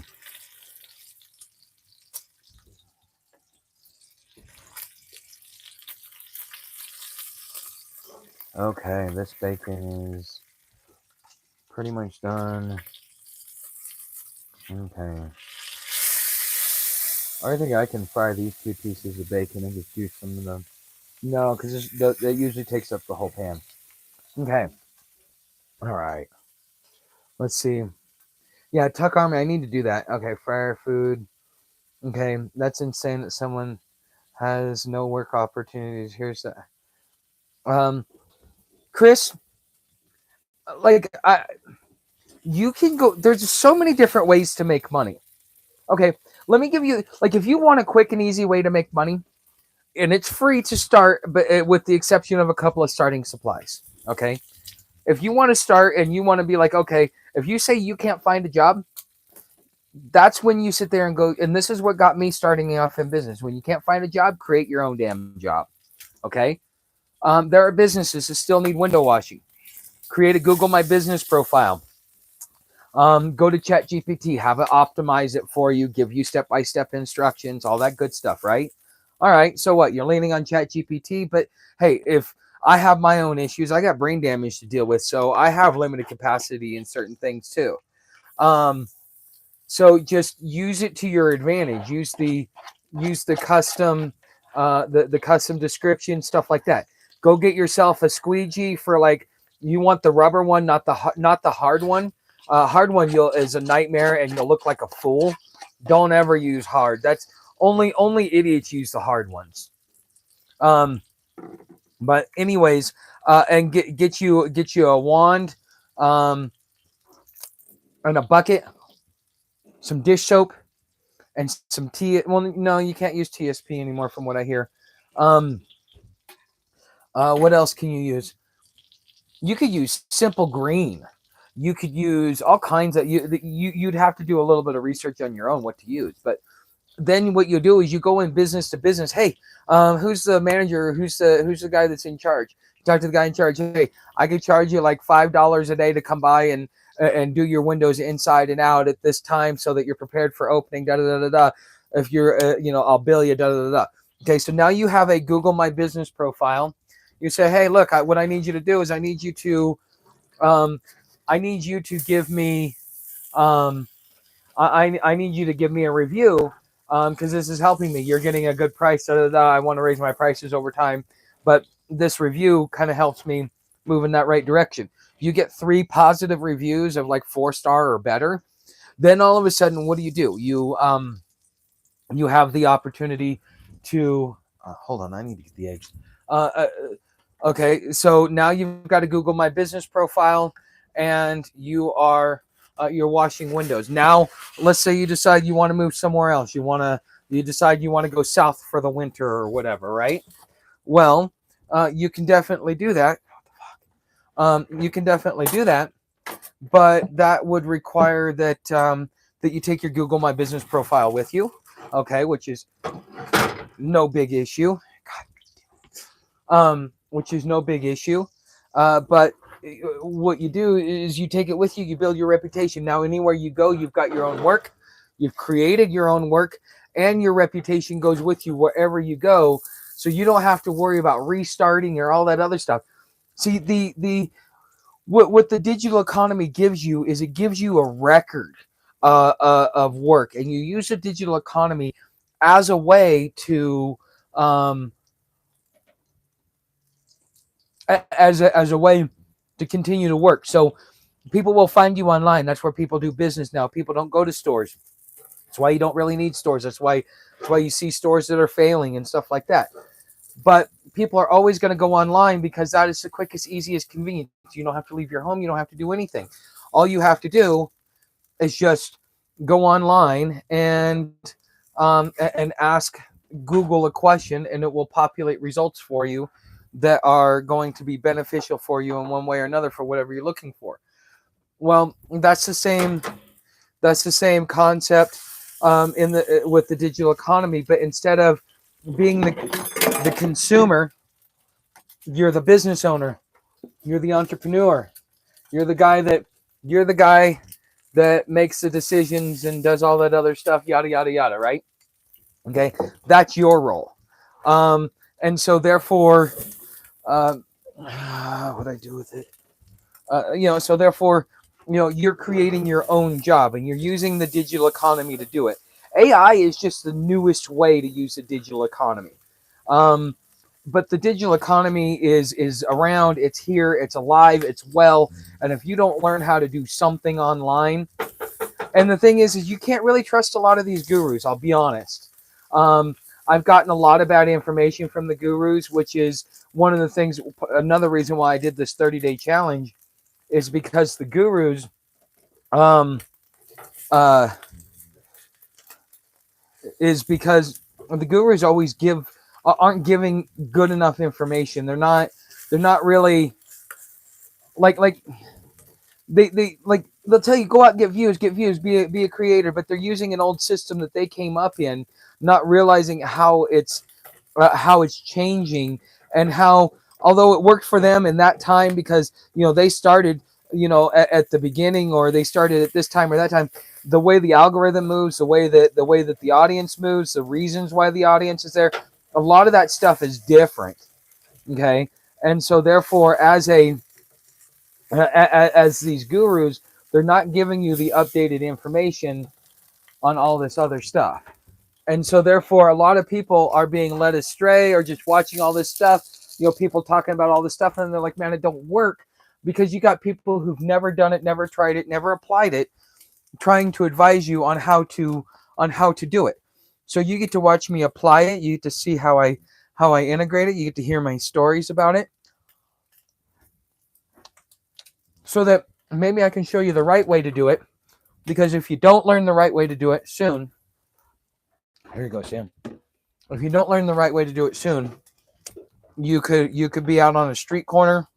Okay, this bacon is pretty much done. Okay. I think I can fry these 2 pieces of bacon and just use some of them. No, because that usually takes up the whole pan. Okay. All right. Let's see. Yeah, Tuck Army, I need to do that. Okay, fryer food. Okay, that's insane that someone has no work opportunities. Here's that. Chris, you can go. There's so many different ways to make money. Okay, let me give you if you want a quick and easy way to make money, and it's free to start, but with the exception of a couple of starting supplies. Okay, if you want to start and you want to be like, okay, if you say you can't find a job, that's when you sit there and go, and this is what got me starting off in business. When you can't find a job, create your own damn job. Okay, there are businesses that still need window washing. Create a Google My Business profile. Go to ChatGPT, have it optimize it for you, give you step-by-step instructions, all that good stuff, right? All right, so what? You're leaning on ChatGPT, but hey, if I have my own issues, I got brain damage to deal with, so I have limited capacity in certain things too. So just use it to your advantage. Use the custom the custom description, stuff like that. Go get yourself a squeegee for you want the rubber one, not the hard one. Hard one is a nightmare and you'll look like a fool. Don't ever use hard. That's only idiots use the hard ones. Um, but anyways, and get you a wand, um, and a bucket, some dish soap, and some T. Well, no, you can't use TSP anymore, from what I hear. Um, what else can you use? You could use simple green. You could use all kinds of you'd have to do a little bit of research on your own what to use. But then what you do is you go in business to business. Hey, who's the manager? Who's the guy that's in charge? Talk to the guy in charge. Hey, I could charge you like $5 a day to come by and do your windows inside and out at this time so that you're prepared for opening. Da da da da da. If you're, I'll bill you. Da da da da. Okay, so now you have a Google My Business profile. You say, hey, look, what I need you to do is um, I need you to give me um, I need you to give me a review because this is helping me. You're getting a good price. Da, da, da. I want to raise my prices over time, but this review kind of helps me move in that right direction. You get 3 positive reviews of like 4-star or better. Then all of a sudden, what do? You have the opportunity to hold on. I need to get the eggs. Okay, so now you've got a Google My Business profile, and you're washing windows. Now, let's say you decide you want to move somewhere else. You decide you want to go south for the winter or whatever, right? Well, you can definitely do that. You can definitely do that, but that would require that you take your Google My Business profile with you, okay, which is no big issue. Which is no big issue. But what you do is you take it with you, you build your reputation. Now, anywhere you go, you've got your own work, you've created your own work, and your reputation goes with you wherever you go. So you don't have to worry about restarting or all that other stuff. See, what the digital economy gives you is it gives you a record of work, and you use the digital economy as a way to as a way to continue to work. So people will find you online. That's where people do business now. People don't go to stores. That's why you don't really need stores. That's why you see stores that are failing and stuff like that. But people are always going to go online because that is the quickest, easiest, convenient. You don't have to leave your home. You don't have to do anything. All you have to do is just go online and ask Google a question, and it will populate results for you that are going to be beneficial for you in one way or another for whatever you're looking for. Well, that's the same concept with the digital economy, but instead of being the consumer, you're the business owner, you're the entrepreneur, you're the guy that makes the decisions and does all that other stuff, yada yada yada, right? Okay, that's your role, and so therefore, what do I do with it? So therefore, you're creating your own job, and you're using the digital economy to do it. AI is just the newest way to use the digital economy. But the digital economy is around, it's here, it's alive, it's well. And if you don't learn how to do something online, and the thing is you can't really trust a lot of these gurus, I'll be honest. I've gotten a lot of bad information from the gurus, which is one of the things, another reason why I did this 30-day challenge is because the gurus always aren't giving good enough information. They're not really like they'll tell you go out and get views, be a creator, but they're using an old system that they came up in, not realizing how it's changing, and how although it worked for them in that time because they started at the beginning, or they started at this time or that time, the way the algorithm moves, the way that the audience moves, the reasons why the audience is there, a lot of that stuff is different. Okay, and so therefore, as these gurus, they're not giving you the updated information on all this other stuff. And so therefore, a lot of people are being led astray, or just watching all this stuff, people talking about all this stuff, and they're like, man, it don't work, because you got people who've never done it, never tried it, never applied it, trying to advise you on how to on how to do it. So you get to watch me apply it. You get to see how I integrate it. You get to hear my stories about it, so that maybe I can show you the right way to do it. Because if you don't learn the right way to do it soon, here you go, Sam. If you don't learn the right way to do it soon, you could be out on a street corner.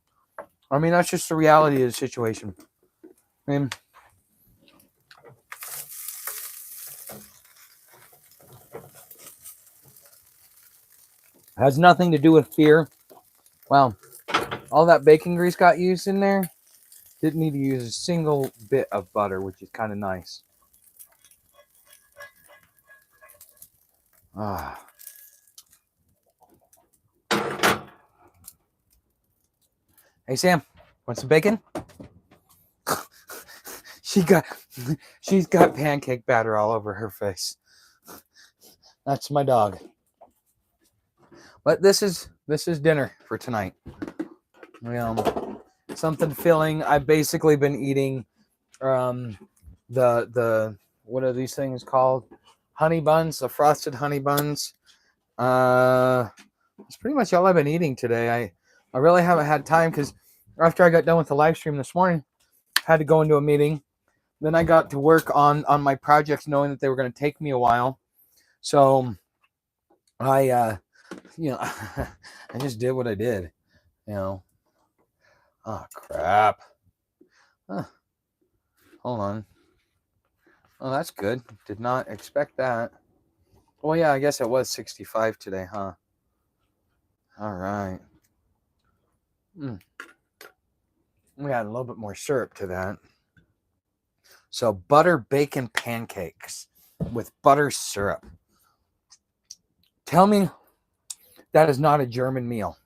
I mean, that's just the reality of the situation. I mean, has nothing to do with fear. Wow, all that bacon grease got used in there. Didn't need to use a single bit of butter, which is kind of nice. Ah. Hey Sam, want some bacon? she's got pancake batter all over her face. That's my dog. But this is dinner for tonight. Something filling. I've basically been eating the what are these things called? Honey buns, the frosted honey buns. It's pretty much all I've been eating today. I really haven't had time because after I got done with the live stream this morning, I had to go into a meeting. Then I got to work on my projects, knowing that they were going to take me a while. So I I just did what I did. Oh crap. Hold on. Oh, that's good. Did not expect that. Well, yeah, I guess it was 65 today, huh? All right. We add a little bit more syrup to that. So butter bacon pancakes with butter syrup. Tell me that is not a German meal.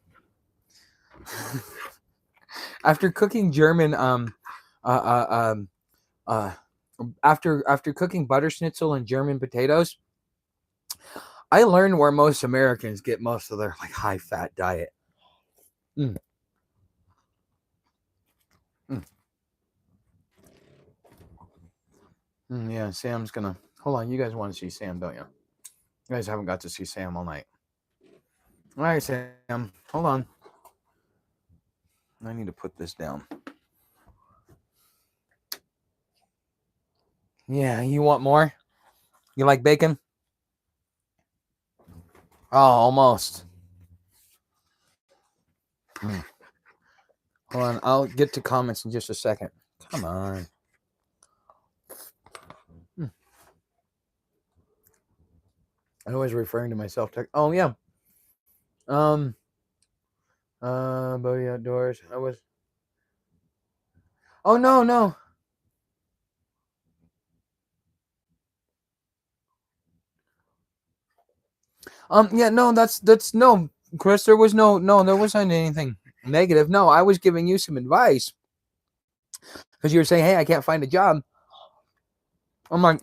After cooking German after cooking butter schnitzel and German potatoes, I learned where most Americans get most of their like high fat diet. Yeah, Sam's gonna hold on. You guys want to see Sam, don't you? You guys haven't got to see Sam all night. All right, Sam, hold on. I need to put this down. Yeah, you want more? You like bacon? Oh, almost. Hold on, I'll get to comments in just a second. Come on. I'm always referring to myself. Oh yeah. Bodie Outdoors. I was. Oh no. Yeah, no, that's no, Chris. There was no, there wasn't anything negative. No, I was giving you some advice because you were saying, "Hey, I can't find a job." I'm like,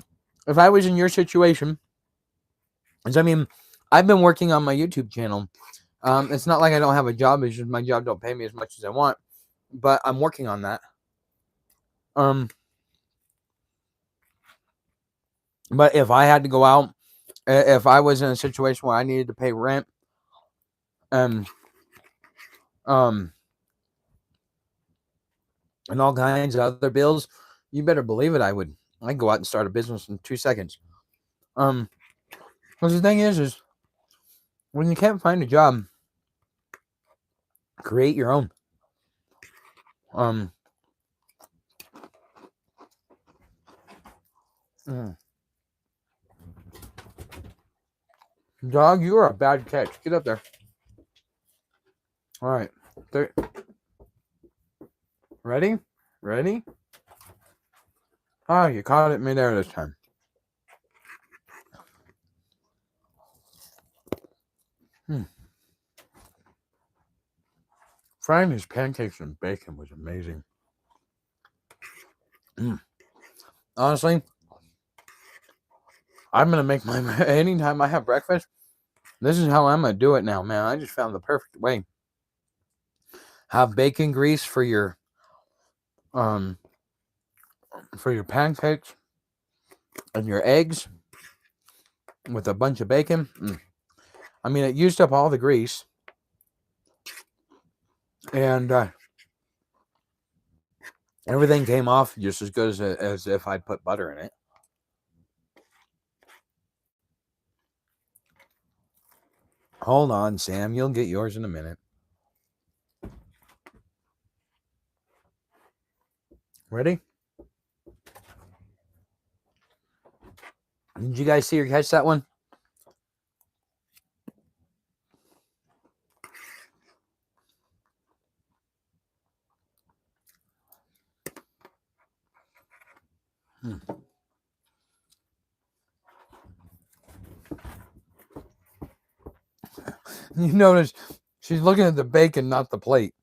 if I was in your situation, because I mean, I've been working on my YouTube channel. It's not like I don't have a job. It's just my job don't pay me as much as I want, but I'm working on that. But if I had to go out, if I was in a situation where I needed to pay rent, and all kinds of other bills, you better believe it. I'd go out and start a business in 2 seconds. Because the thing is when you can't find a job, create your own. Dog, you are a bad catch. Get up there. All right. Ready? Oh, you caught it midair this time. Frying these pancakes in bacon was amazing. Honestly, I'm gonna make my anytime I have breakfast. This is how I'm gonna do it now, man. I just found the perfect way. Have bacon grease for your pancakes and your eggs, with a bunch of bacon. I mean, it used up all the grease, and everything came off just as good as if I'd put butter in it. Hold on, Sam. You'll get yours in a minute. Ready? Did you guys see or catch that one? You notice she's looking at the bacon, not the plate.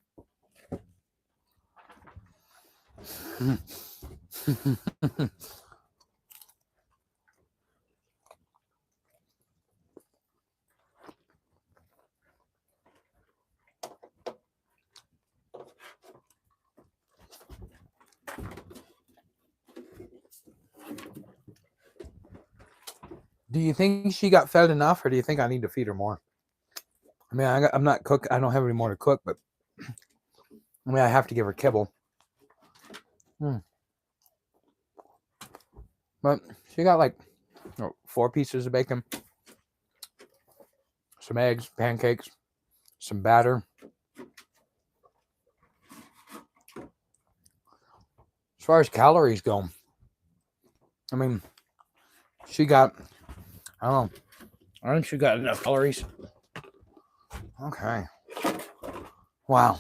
Do you think she got fed enough, or do you think I need to feed her more? I mean, I'm not cook. I don't have any more to cook, but I mean, I have to give her kibble. But she got like 4 pieces of bacon, some eggs, pancakes, some batter. As far as calories go, I mean, she got, I don't know, I think she got enough calories. Okay. Wow.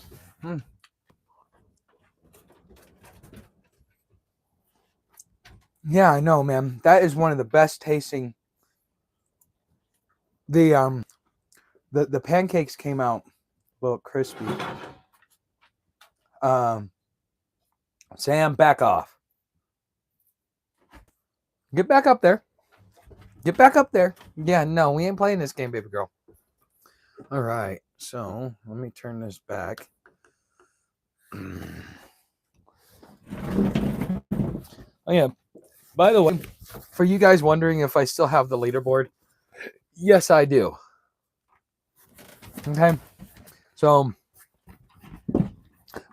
Yeah, I know, man. That is one of the best tasting. The pancakes came out a little crispy. Sam, back off. Get back up there. Get back up there. Yeah, no, we ain't playing this game, baby girl. All right, so let me turn this back. Oh, yeah. By the way, for you guys wondering if I still have the leaderboard, yes, I do. Okay, so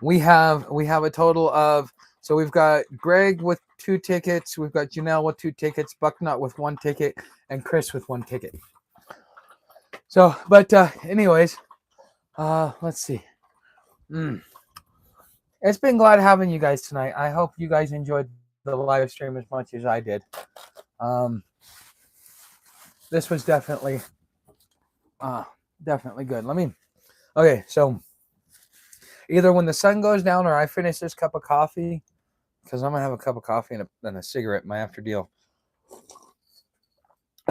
we have a total of, so we've got Greg with 2 tickets, we've got Janelle with 2 tickets, Bucknut with 1 ticket, and Chris with 1 ticket. So, but anyways, let's see. It's been glad having you guys tonight. I hope you guys enjoyed the live stream as much as I did. This was definitely good. Okay, so either when the sun goes down or I finish this cup of coffee, because I'm gonna have a cup of coffee and a cigarette in my after deal.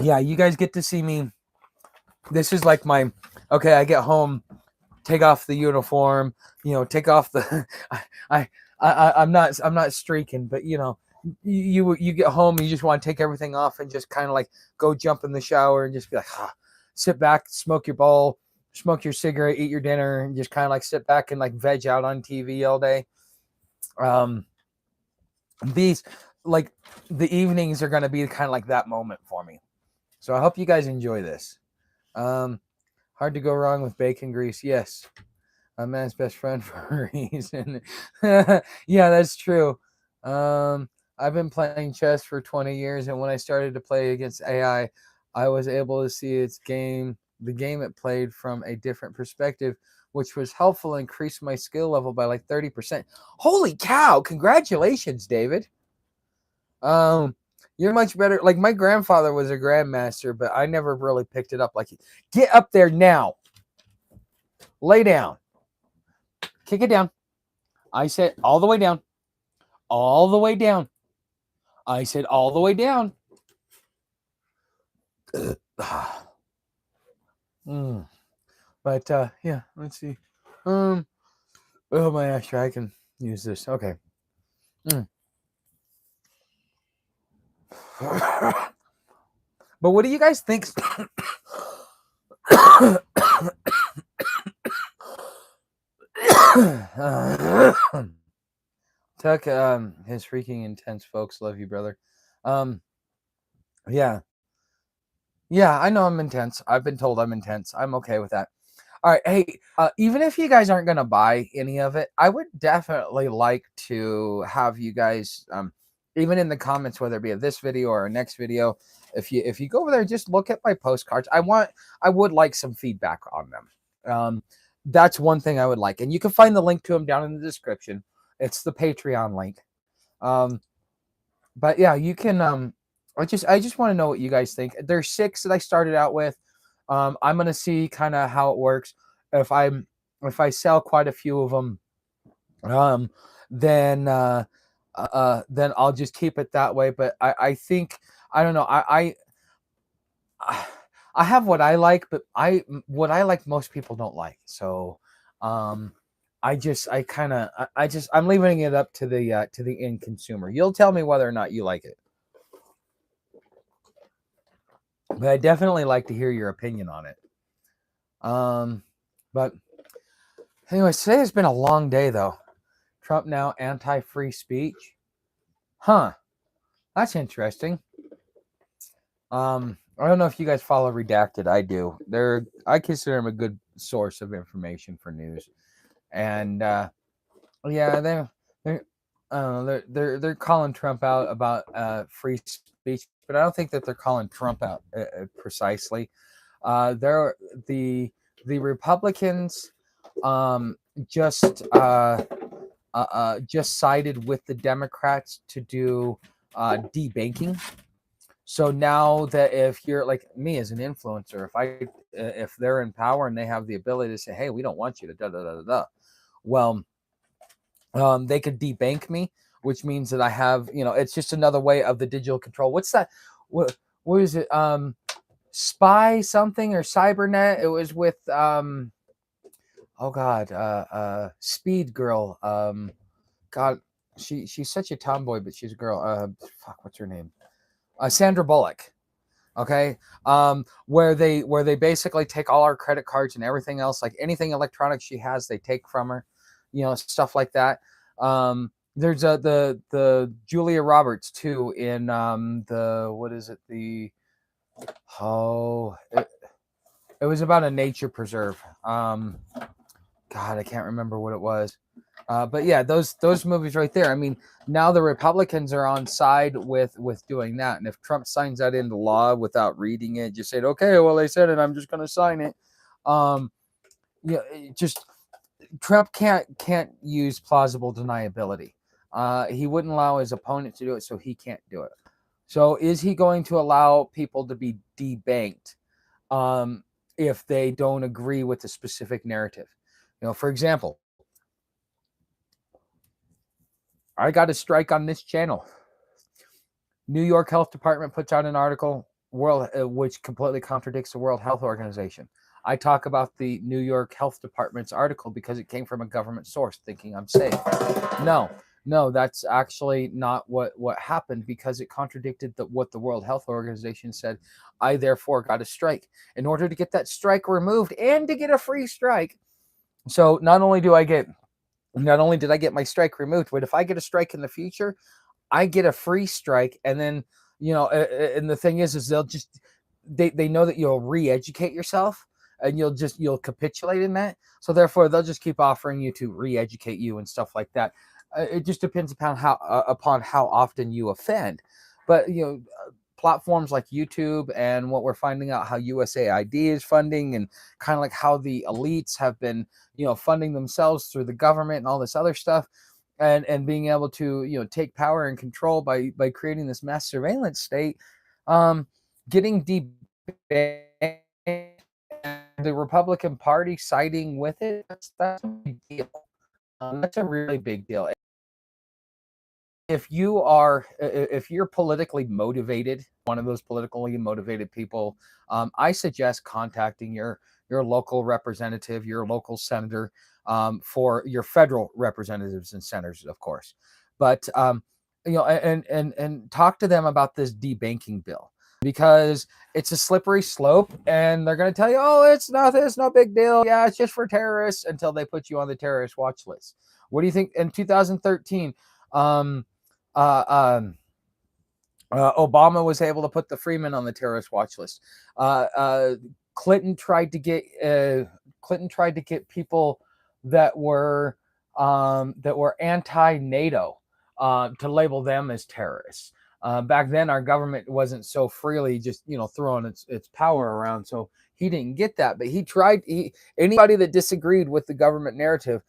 Yeah, you guys get to see me. This is like my, okay, I get home, take off the uniform, take off the I'm not streaking, but you get home and you just want to take everything off and just kind of like go jump in the shower and just be like, sit back, smoke your bowl, smoke your cigarette, eat your dinner, and just kind of like sit back and like veg out on TV all day. These, like, the evenings are going to be kind of like that moment for me. So I hope you guys enjoy this. Hard to go wrong with bacon grease. Yes. A man's best friend for a reason. Yeah, that's true. I've been playing chess for 20 years, and when I started to play against AI, I was able to see the game it played from a different perspective, which was helpful and increased my skill level by like 30%. Holy cow! Congratulations, David. You're much better. Like, my grandfather was a grandmaster, but I never really picked it up. Like, get up there now. Lay down. Kick it down. I said all the way down. All the way down. I said all the way down. But yeah, let's see. Oh my gosh, I can use this. Okay. But what do you guys think? Tuck, his freaking intense folks love you, brother. Yeah. Yeah, I know I'm intense. I've been told I'm intense. I'm okay with that. All right. Hey, even if you guys aren't going to buy any of it, I would definitely like to have you guys, even in the comments, whether it be of this video or a next video, if you go over there, just look at my postcards. I would like some feedback on them. That's one thing I would like, and you can find the link to them down in the description. It's the Patreon link. Um, but yeah, you can. I just want to know what you guys think. There's 6 that I started out with. I'm gonna see kind of how it works. If I'm if I sell quite a few of them, um, then then I'll just keep it that way. But I think I don't know. I have what I like, but what I like most people don't like. So um, I'm leaving it up to the end consumer. You'll tell me whether or not you like it. But I definitely like to hear your opinion on it. But anyways, today has been a long day though. Trump now anti-free speech. Huh. That's interesting. I don't know if you guys follow Redacted. I do. I consider them a good source of information for news. And yeah, they're I don't know, they're calling Trump out about free speech, but I don't think that they're calling Trump out precisely. They're the Republicans just just sided with the Democrats to do debanking. So now that if you're like me as an influencer, if they're in power and they have the ability to say, "Hey, we don't want you to da da da da da," well, they could debank me, which means that I have, it's just another way of the digital control. What's that? What is it? Spy something or Cybernet? It was with oh god, Speed Girl. God, she's such a tomboy, but she's a girl. Fuck, what's her name? Sandra Bullock. Okay, where they basically take all our credit cards and everything else, like anything electronic she has, they take from her, stuff like that. There's the Julia Roberts too in the what is it the oh it was about a nature preserve. God, I can't remember what it was. But yeah, those movies right there. I mean, now the Republicans are on side with doing that, and if Trump signs that into law without reading it, just said, okay, well they said it, I'm just going to sign it. Um, yeah, just Trump can't use plausible deniability. He wouldn't allow his opponent to do it, so he can't do it. So is he going to allow people to be debanked if they don't agree with the specific narrative? For example, I got a strike on this channel. New York Health Department puts out an article which completely contradicts the World Health Organization. I talk about the New York Health Department's article because it came from a government source, thinking I'm safe. No, no, that's actually not what happened because it contradicted what the World Health Organization said. I therefore got a strike in order to get that strike removed and to get a free strike. So not only did I get my strike removed, but if I get a strike in the future, I get a free strike. And then, and the thing is they'll just, they know that you'll re-educate yourself and you'll capitulate in that. So therefore they'll just keep offering you to re-educate you and stuff like that. It just depends upon how often you offend. But, platforms like YouTube and what we're finding out how USAID is funding and kind of like how the elites have been, funding themselves through the government and all this other stuff and being able to, take power and control by creating this mass surveillance state, getting deep and the Republican Party siding with it, that's a big deal. That's a really big deal. If you're politically motivated, one of those politically motivated people, I suggest contacting your local representative, your local senator, for your federal representatives and senators, of course. But and talk to them about this debanking bill because it's a slippery slope, and they're going to tell you, oh, it's nothing, it's no big deal. Yeah, it's just for terrorists until they put you on the terrorist watch list. What do you think in 2013? Um, uh, um, Obama was able to put the Freeman on the terrorist watch list. Uh, uh, Clinton tried to get people that were anti-NATO to label them as terrorists. Back then, our government wasn't so freely just throwing its power around, so he didn't get that. But he tried. Anybody that disagreed with the government narrative,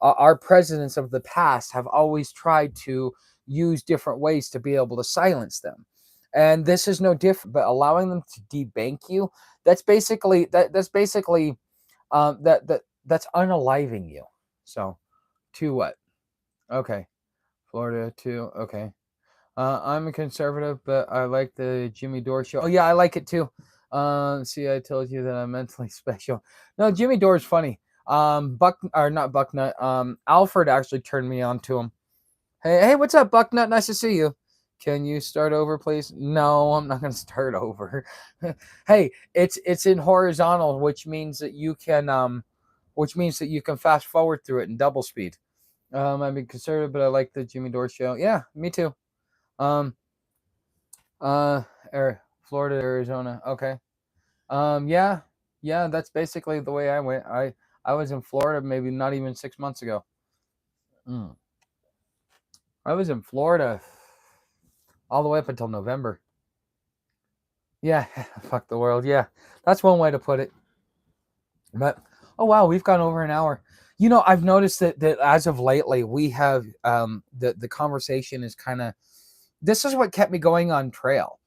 our presidents of the past have always tried to use different ways to be able to silence them. And this is no different, but allowing them to debank you, that's basically that's unaliving you. So to what? Okay. Florida too. Okay. I'm a conservative, but I like the Jimmy Dore show. Oh yeah, I like it too. See, I told you that I'm mentally special. No, Jimmy Dore's funny. Buck or not Bucknut. Alfred actually turned me on to him. Hey, what's up, Bucknut? Nice to see you. Can you start over, please? No, I'm not going to start over. Hey, it's in horizontal, which means that you can fast forward through it in double speed. I'm being conservative, but I like the Jimmy Dore show. Yeah, me too. Um, uh, Florida, Arizona. Okay. Yeah, yeah. That's basically the way I went. I was in Florida maybe not even 6 months ago. Mm. I was in Florida all the way up until November. Yeah, fuck the world. Yeah, that's one way to put it. But oh wow, we've gone over an hour. I've noticed that as of lately, we have the conversation is kind of. This is what kept me going on trail.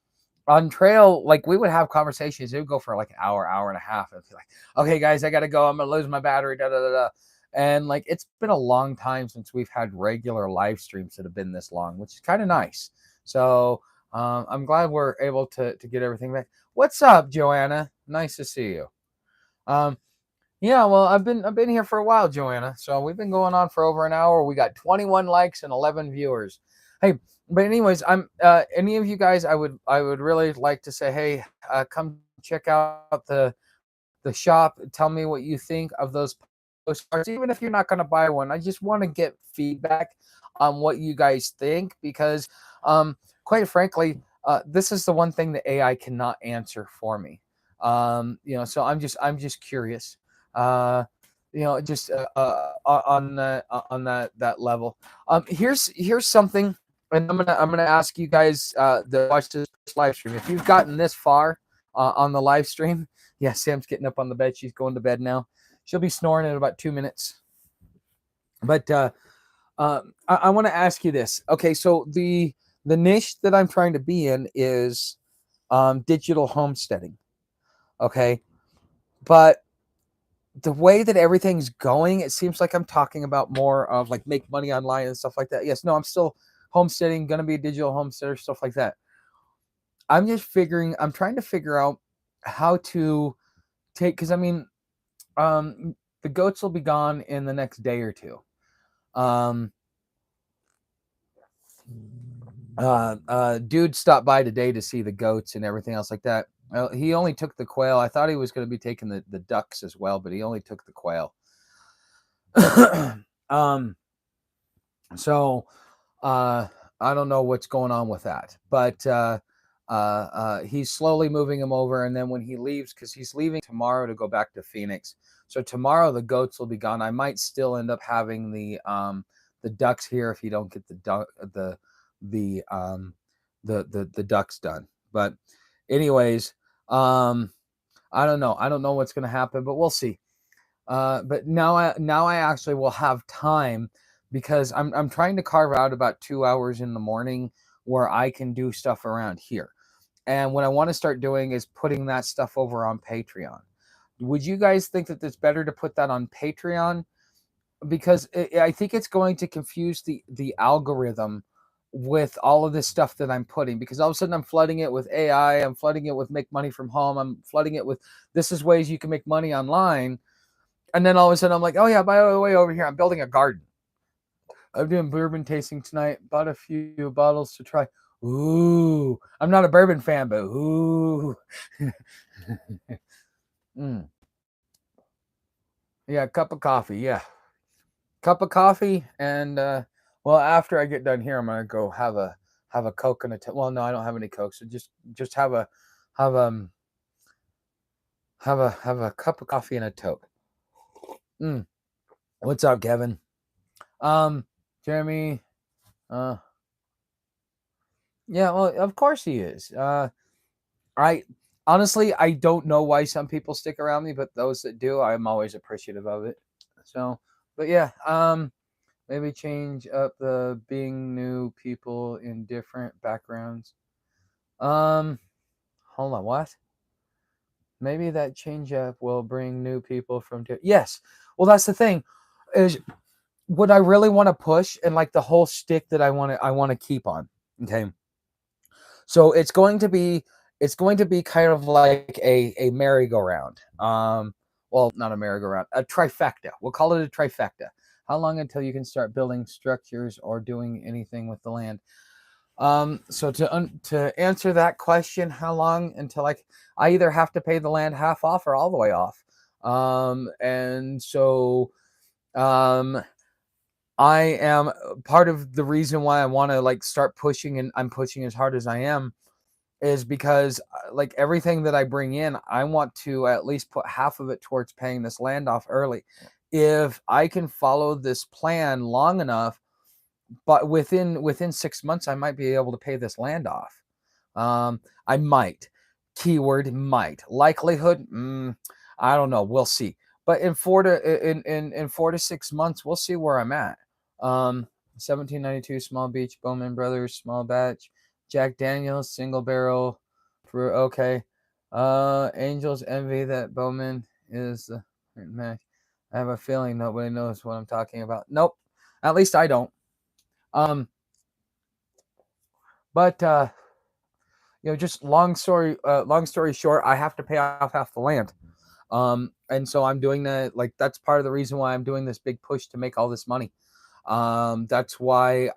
On trail, like we would have conversations. It would go for like an hour, hour and a half. And be like, okay, guys, I gotta go. I'm gonna lose my battery. Da da da da. And like it's been a long time since we've had regular live streams that have been this long, which is kind of nice. So I'm glad we're able to get everything back. What's up, Joanna? Nice to see you. Um, yeah, well, I've been here for a while, Joanna. So we've been going on for over an hour. We got 21 likes and 11 viewers. Hey, but anyways, I'm any of you guys, I would really like to say, hey, come check out the shop. Tell me what you think of those postcards, even if you're not going to buy one. I just want to get feedback on what you guys think because, quite frankly, this is the one thing that AI cannot answer for me. So I'm just curious. Just on that level. Here's something, and I'm gonna ask you guys that watch this live stream. If you've gotten this far on the live stream, yeah, Sam's getting up on the bed. She's going to bed now. She'll be snoring in about 2 minutes. But I want to ask you this. Okay, so the niche that I'm trying to be in is digital homesteading. Okay, but the way that everything's going, it seems like I'm talking about more of like make money online and stuff like that. Yes, no, I'm still homesteading, gonna be a digital homesteader, stuff like that. I'm trying to figure out how to because the goats will be gone in the next day or two. Um, Dude stopped by today to see the goats and everything else like that. Well, he only took the quail. I thought he was going to be taking the ducks as well, but he only took the quail. um, so I don't know what's going on with that, but he's slowly moving him over. And then when he leaves, because he's leaving tomorrow to go back to Phoenix, so tomorrow the goats will be gone. I might still end up having the ducks here if you don't get the ducks done. But anyways, I don't know. I don't know what's going to happen, but we'll see. But now I actually will have time because I'm trying to carve out about 2 hours in the morning where I can do stuff around here. And what I want to start doing is putting that stuff over on Patreon. Would you guys think that it's better to put that on Patreon? Because I think it's going to confuse the algorithm with all of this stuff that I'm putting, because all of a sudden I'm flooding it with AI, I'm flooding it with make money from home, I'm flooding it with this is ways you can make money online. And then all of a sudden I'm like, oh yeah, by the way, over here, I'm building a garden. I'm doing bourbon tasting tonight. Bought a few bottles to try. Ooh, I'm not a bourbon fan, but ooh. Mm. Yeah, cup of coffee. Yeah, cup of coffee. And well, after I get done here, I'm gonna go have have a Coke and a well, no, I don't have any Coke, so just have have a cup of coffee and a toke. Mm. What's up, Kevin? Jeremy. Uh, yeah, well, of course he is. I honestly, I don't know why some people stick around me, but those that do, I'm always appreciative of it. So, but yeah, maybe change up the being new people in different backgrounds. Um, hold on, what? Maybe that change up will bring new people from. Yes, well, that's the thing. Is what I really want to push and like the whole stick that I want to keep on. Okay, so it's going to be kind of like a merry-go-round. Well, not a merry-go-round, a trifecta. We'll call it a trifecta. How long until you can start building structures or doing anything with the land? So to answer that question, how long until I either have to pay the land half off or all the way off. And so um I am part of the reason why I want to like start pushing, and I'm pushing as hard as I am is because like everything that I bring in, I want to at least put half of it towards paying this land off early. If I can follow this plan long enough, but within 6 months, I might be able to pay this land off. I might. Keyword might. Likelihood, I don't know. We'll see. But in 4 to 6 months, we'll see where I'm at. 1792 Small Beach Bowman Brothers Small Batch, Jack Daniels Single Barrel, for okay. Angels envy that Bowman is the match. I have a feeling nobody knows what I'm talking about. Nope. At least I don't. Um, but just long story short, I have to pay off half the land. And so I'm doing that. Like that's part of the reason why I'm doing this big push to make all this money. That's why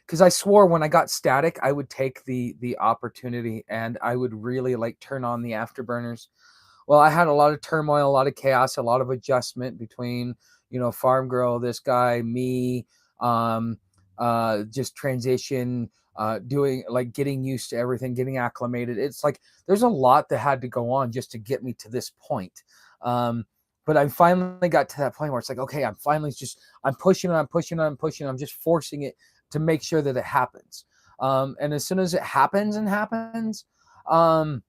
because I swore when I got static, I would take the opportunity and I would really like turn on the afterburners. Well, I had a lot of turmoil, a lot of chaos, a lot of adjustment between, Farm Girl, this guy, me, um, just transition, doing like getting used to everything, getting acclimated. It's like there's a lot that had to go on just to get me to this point. But I finally got to that point where it's like, okay, I'm pushing, I'm pushing, I'm pushing, I'm just forcing it to make sure that it happens. And as soon as it happens and happens, um,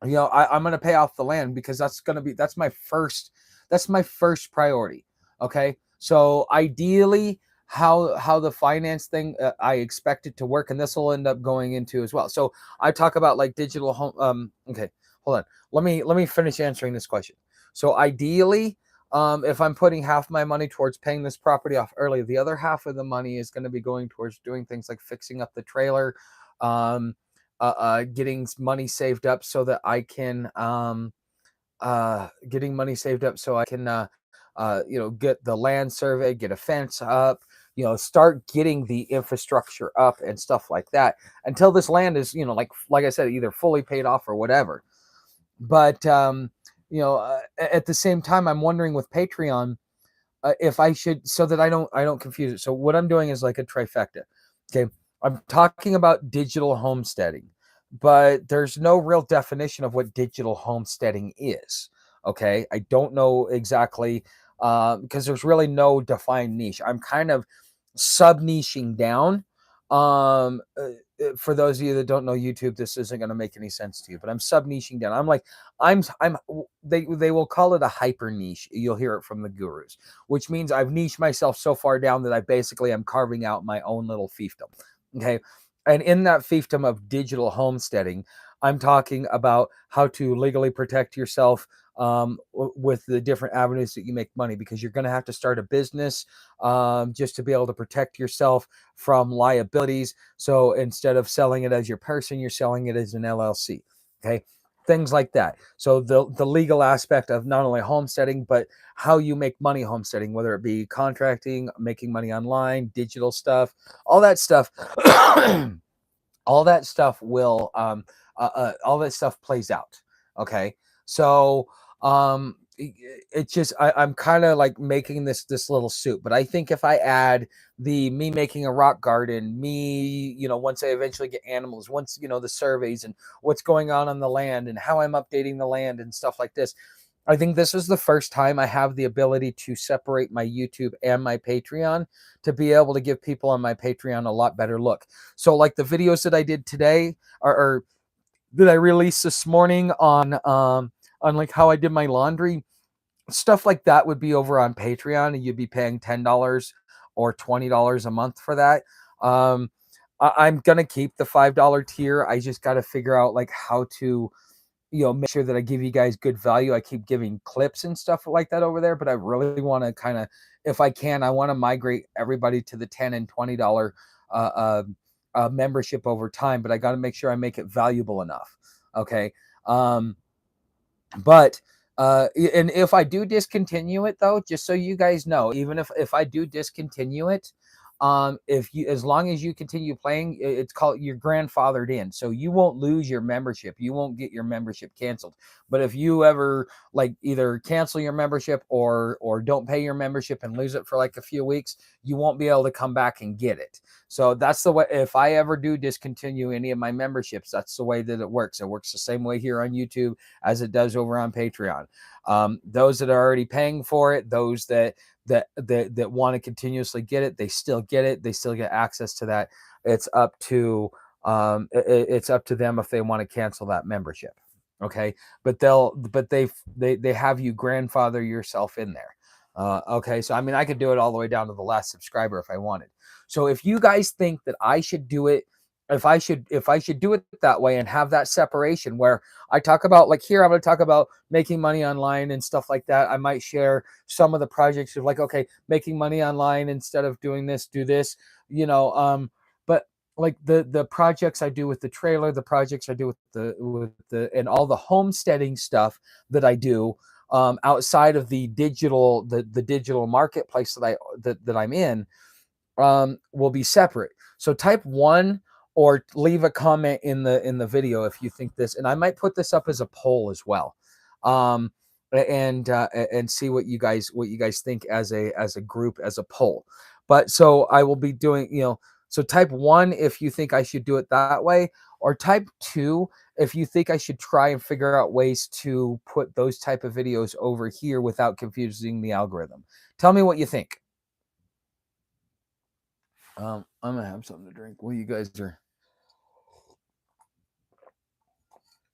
I'm going to pay off the land because that's my first priority. Okay, so ideally, how the finance thing, I expect it to work, and this will end up going into as well. So I talk about like digital home. Okay, hold on. Let me finish answering this question. So ideally, if I'm putting half my money towards paying this property off early, the other half of the money is going to be going towards doing things like fixing up the trailer, um, getting money saved up so that I can getting money saved up so I can get the land survey, get a fence up, start getting the infrastructure up and stuff like that until this land is like I said, either fully paid off or whatever. But at the same time, I'm wondering with Patreon, if I should, so that I don't confuse it. So what I'm doing is like a trifecta. Okay, I'm talking about digital homesteading, but there's no real definition of what digital homesteading is. Okay, I don't know exactly, because there's really no defined niche. I'm kind of sub niching down. For those of you that don't know YouTube, this isn't going to make any sense to you, but I'm sub niching down. I'm they will call it a hyper niche. You'll hear it from the gurus, which means I've niched myself so far down that I basically am carving out my own little fiefdom. Okay. And in that fiefdom of digital homesteading, I'm talking about how to legally protect yourself, with the different avenues that you make money, because you're going to have to start a business, just to be able to protect yourself from liabilities. So instead of selling it as your person, you're selling it as an LLC. Okay. Things like that. So the legal aspect of not only homesteading, but how you make money homesteading, whether it be contracting, making money online, digital stuff, all that stuff. All that stuff will all that stuff plays out. Okay, so it's just I'm kind of like making this little soup. But I think if I add the me making a rock garden, me, once I eventually get animals, once the surveys and what's going on the land and how I'm updating the land and stuff like this, I think this is the first time I have the ability to separate my YouTube and my Patreon to be able to give people on my Patreon a lot better look. So like the videos that I did today or that I released this morning on like how I did my laundry, stuff like that would be over on Patreon, and you'd be paying $10 or $20 a month for that. Um, I'm gonna keep the $5 tier. I just got to figure out like how to, make sure that I give you guys good value. I keep giving clips and stuff like that over there, but I really want to kind of, if I can, I want to migrate everybody to the $10 and $20 uh, uh, membership over time. But I got to make sure I make it valuable enough. Okay. But and if I do discontinue it though, just so you guys know, even if I do discontinue it, if you, as long as you continue playing, it's called, you're grandfathered in, so you won't lose your membership, you won't get your membership canceled. But if you ever like either cancel your membership or don't pay your membership and lose it for like a few weeks, you won't be able to come back and get it. So that's the way, if I ever do discontinue any of my memberships, that's the way that it works. It works the same way here on YouTube as it does over on Patreon. Those that are already paying for it, those that want to continuously get it, they still get it. They still get access to that. It's up to it's up to them if they want to cancel that membership. Okay, but they have you grandfather yourself in there. Okay, so I mean, I could do it all the way down to the last subscriber if I wanted. So if you guys think that I should do it, if I should do it that way and have that separation where I talk about, like here, I'm going to talk about making money online and stuff like that. I might share some of the projects of like, okay, making money online instead of doing this, do this, but like the projects I do with the trailer, the projects I do with the and all the homesteading stuff that I do outside of the digital marketplace that I'm in, will be separate. So type one or leave a comment in the video if you think this, and I might put this up as a poll as well, um, and see what you guys think as a group, as a poll. But so I will be doing, so type one if you think I should do it that way, or type two if you think I should try and figure out ways to put those type of videos over here without confusing the algorithm. Tell me what you think. I'm gonna have something to drink. Well, you guys are.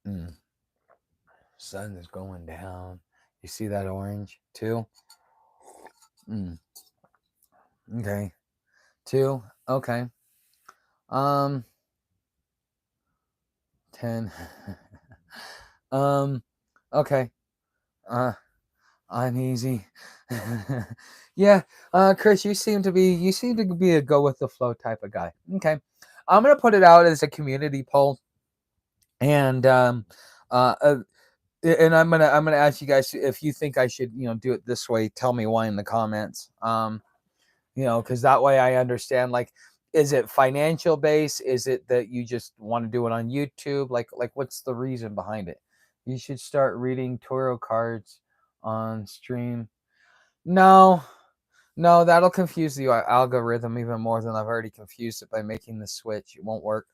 Mm, sun is going down. You see that orange too? Mm, okay, two. Okay. Um, 10. um, okay. Uh, I'm easy. Yeah. Chris, you seem to be a go with the flow type of guy. Okay. I'm gonna put it out as a community poll, and uh, uh and I'm gonna ask you guys if you think I should, do it this way. Tell me why in the comments. Because that way I understand. Like, is it financial base? Is it that you just want to do it on YouTube? Like what's the reason behind it? You should start reading tarot cards on stream. No, no, that'll confuse the algorithm even more than I've already confused it by making the switch. It won't work.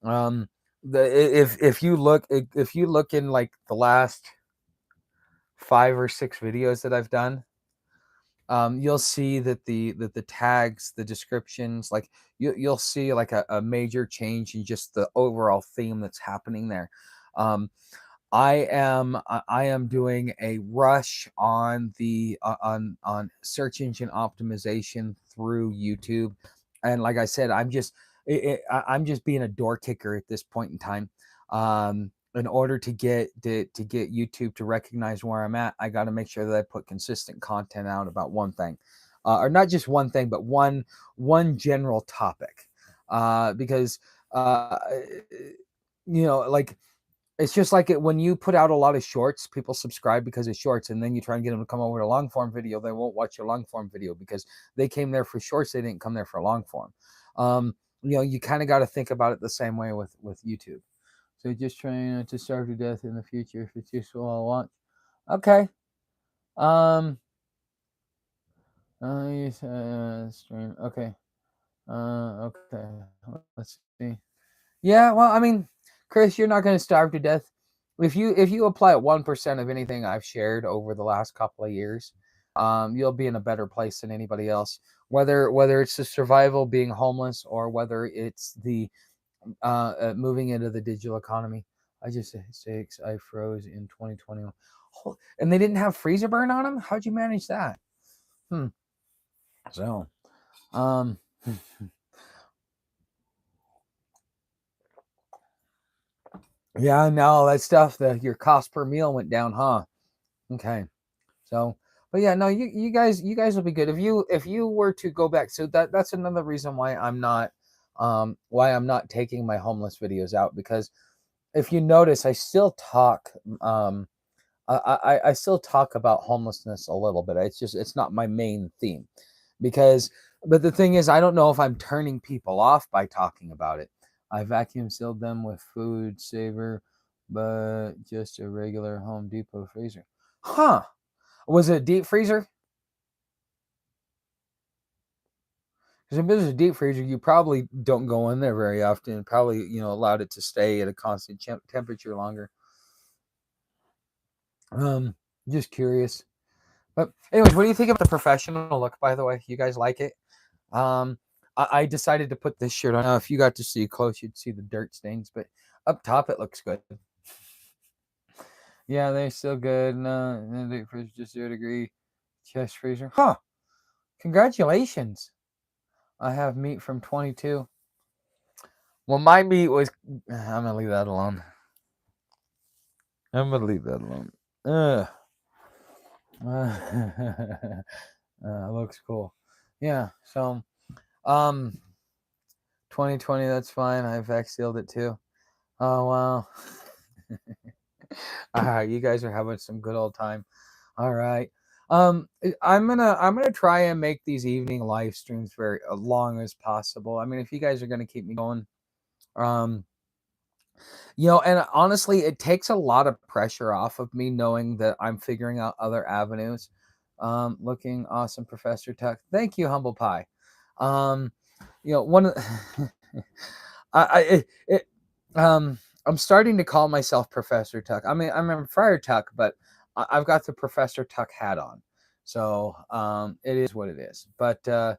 Um, the if you look in like the last 5 or 6 videos that I've done, you'll see that the tags, the descriptions, like you'll see like a major change in just the overall theme that's happening there. Um, I am doing a rush on the on search engine optimization through YouTube, and like I said, I'm just being a door kicker at this point in time. In order to get YouTube to recognize where I'm at, I got to make sure that I put consistent content out about one thing, or not just one thing, but one general topic, because like it's just like it when you put out a lot of shorts, people subscribe because of shorts, and then you try and get them to come over to long form video. They won't watch your long form video because they came there for shorts. They didn't come there for long form. You kind of got to think about it the same way with YouTube. So just trying not to starve to death in the future if it's just all I want. Okay. Um, stream. Okay. Okay. Let's see. Yeah. Well, I mean, Chris, you're not going to starve to death. If you apply 1% of anything I've shared over the last couple of years, you'll be in a better place than anybody else. Whether it's the survival, being homeless, or whether it's the moving into the digital economy. I just sakes, I froze in 2021. And they didn't have freezer burn on them. How'd you manage that? Hmm. So, um, yeah, no, that stuff. Your cost per meal went down, huh? Okay. So, but yeah, no, you guys will be good if you were to go back. So that's another reason why I'm not taking my homeless videos out, because if you notice, I still talk I still talk about homelessness a little bit. It's not my main theme, because but the thing is, I don't know if I'm turning people off by talking about it. I vacuum sealed them with food saver, but just a regular Home Depot freezer. Huh? Was it a deep freezer? Because if it was a deep freezer, you probably don't go in there very often. Probably, allowed it to stay at a constant temperature longer. Um, just curious. But anyways, what do you think of the professional look? By the way, you guys like it? Um, I decided to put this shirt on. If you got to see close, you'd see the dirt stains, but up top it looks good. Yeah, they're still good. No, the freezer just 0 degree chest freezer. Huh? Congratulations! I have meat from 22. Well, my meat was. I'm gonna leave that alone. I'm gonna leave that alone. Ugh. Looks cool. Yeah. So, um, 2020. That's fine. I vac sealed it too. Oh wow. All right, you guys are having some good old time. All right. I'm gonna try and make these evening live streams very long as possible. I mean, if you guys are gonna keep me going, um, and honestly, it takes a lot of pressure off of me knowing that I'm figuring out other avenues. Looking awesome, Professor Tuck. Thank you, Humble Pie. Um, one of I it, it I'm starting to call myself Professor Tuck. I mean, I'm Friar Tuck, but I've got the Professor Tuck hat on. So it is what it is. But I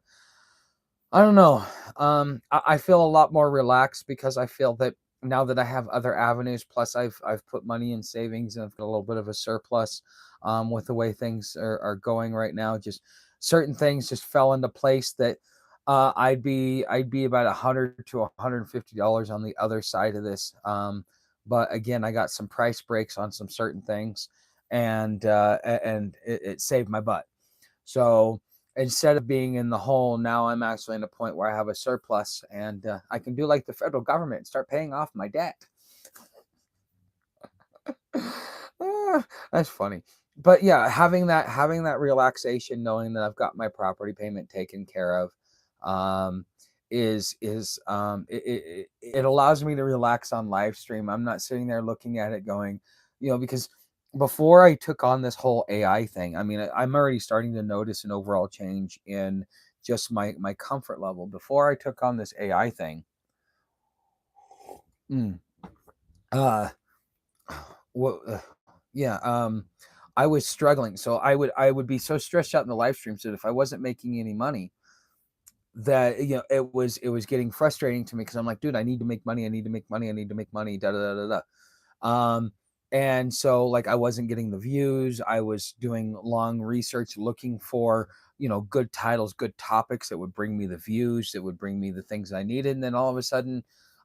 don't know. I feel a lot more relaxed because I feel that now that I have other avenues, plus I've put money in savings and I've got a little bit of a surplus with the way things are going right now. Just certain things just fell into place that I'd be about $100 to $150 on the other side of this. But again, I got some price breaks on some certain things, and it saved my butt. So instead of being in the hole, now I'm actually in a point where I have a surplus, and I can do like the federal government and start paying off my debt. That's funny. But yeah, having that relaxation, knowing that I've got my property payment taken care of, um, it allows me to relax on live stream. I'm not sitting there looking at it going, because before I took on this whole AI thing, I mean, I'm already starting to notice an overall change in just my comfort level. Before I took on this AI thing, mm, uh, what yeah, I was struggling. So I would be so stressed out in the live streams that if I wasn't making any money, that it was getting frustrating to me, because I'm like, dude, I need to make money, I need to make money, I need to make money, da da da da da. And so, like, I wasn't getting the views. I was doing long research looking for good titles, good topics that would bring me the views, that would bring me the things I needed. And then all of a sudden,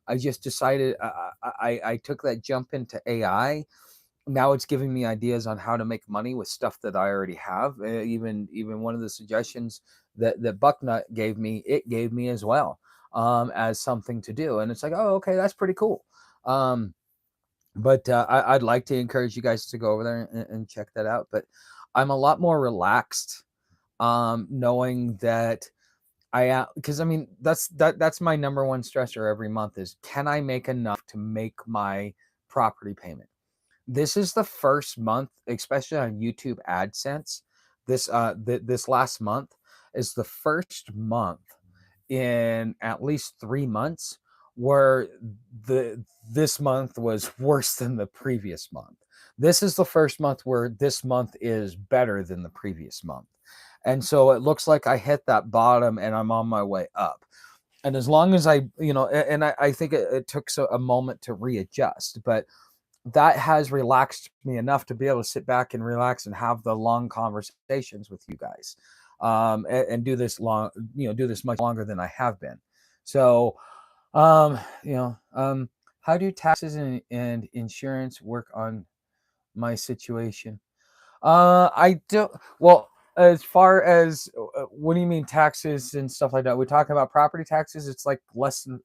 I just decided I took that jump into AI. Now it's giving me ideas on how to make money with stuff that I already have. Even one of the suggestions that Bucknut gave me, it gave me as well, as something to do. And it's like, oh, okay, that's pretty cool. But I'd like to encourage you guys to go over there and check that out. But I'm a lot more relaxed, knowing that because I mean that's my number one stressor every month is, can I make enough to make my property payment? This is the first month, especially on YouTube AdSense. This last month is the first month in at least 3 months where this month was worse than the previous month. This is the first month where this month is better than the previous month. And so it looks like I hit that bottom and I'm on my way up. And as long as I think it took a moment to readjust, but that has relaxed me enough to be able to sit back and relax and have the long conversations with you guys, and do this long, do this much longer than I have been. So, um, you know, um, how do taxes and insurance work on my situation? I don't. Well, as far as what do you mean taxes and stuff like that? We're talking about property taxes. It's like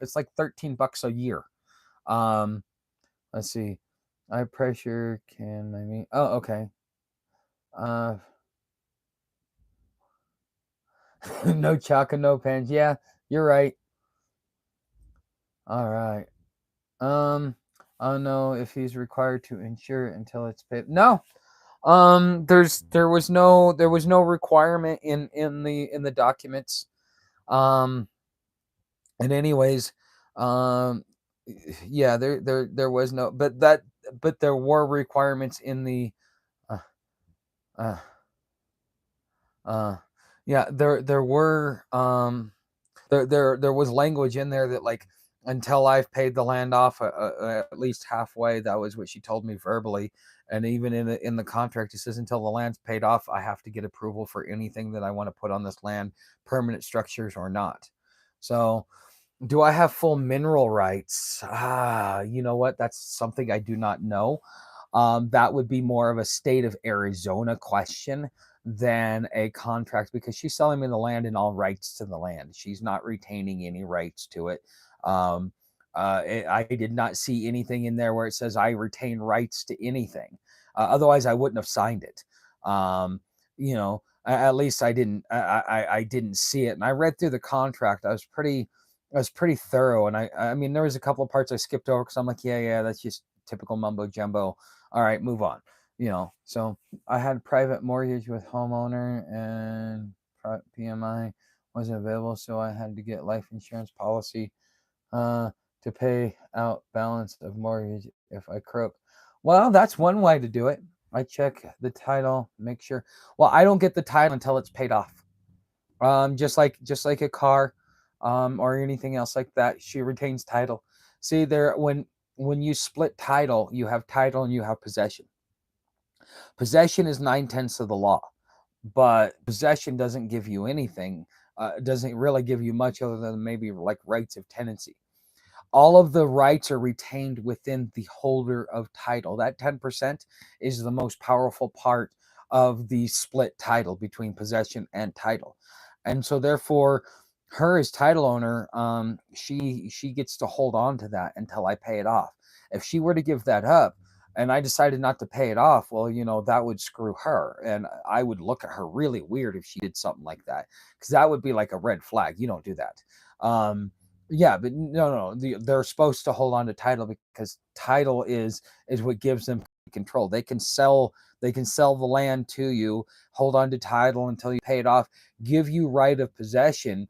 it's like $13 a year. Um, let's see. Eye pressure can I mean? Oh, okay. Uh, no chalk and no pens. Yeah, you're right. All right. Um, I don't know if he's required to insure it until it's paid. No. There was no requirement in the documents. Um, and anyways, um, yeah, there was no, but there were requirements in the uh, uh, uh yeah, there were there was language in there that, like, until I've paid the land off at least halfway. That was what she told me verbally. And even in the contract, it says until the land's paid off, I have to get approval for anything that I want to put on this land, permanent structures or not. So, do I have full mineral rights? You know what? That's something I do not know. That would be more of a state of Arizona question than a contract, because she's selling me the land and all rights to the land. She's not retaining any rights to it. Um, I did not see anything in there where it says I retain rights to anything. Otherwise, I wouldn't have signed it. Um, at least I didn't. I didn't see it, and I read through the contract. I was pretty thorough, and I mean, there was a couple of parts I skipped over because I'm like, yeah, that's just typical mumbo jumbo. All right, move on. So I had private mortgage with homeowner, and PMI wasn't available, so I had to get life insurance policy uh, to pay out balance of mortgage if I croak. Well, that's one way to do it. I check the title, make sure. Well, I don't get the title until it's paid off. Just like a car, or anything else like that. She retains title. See, there when you split title, you have title and you have possession. Possession is 9/10 of the law, but possession doesn't give you anything. Doesn't really give you much other than maybe like rights of tenancy. All of the rights are retained within the holder of title. That 10% is the most powerful part of the split title between possession and title. And so therefore, her as title owner, she gets to hold on to that until I pay it off. If she were to give that up and I decided not to pay it off, well, that would screw her. And I would look at her really weird if she did something like that, because that would be like a red flag. You don't do that. Yeah, but no, they're supposed to hold on to title, because title is what gives them control. They can sell the land to you, hold on to title until you pay it off, give you right of possession,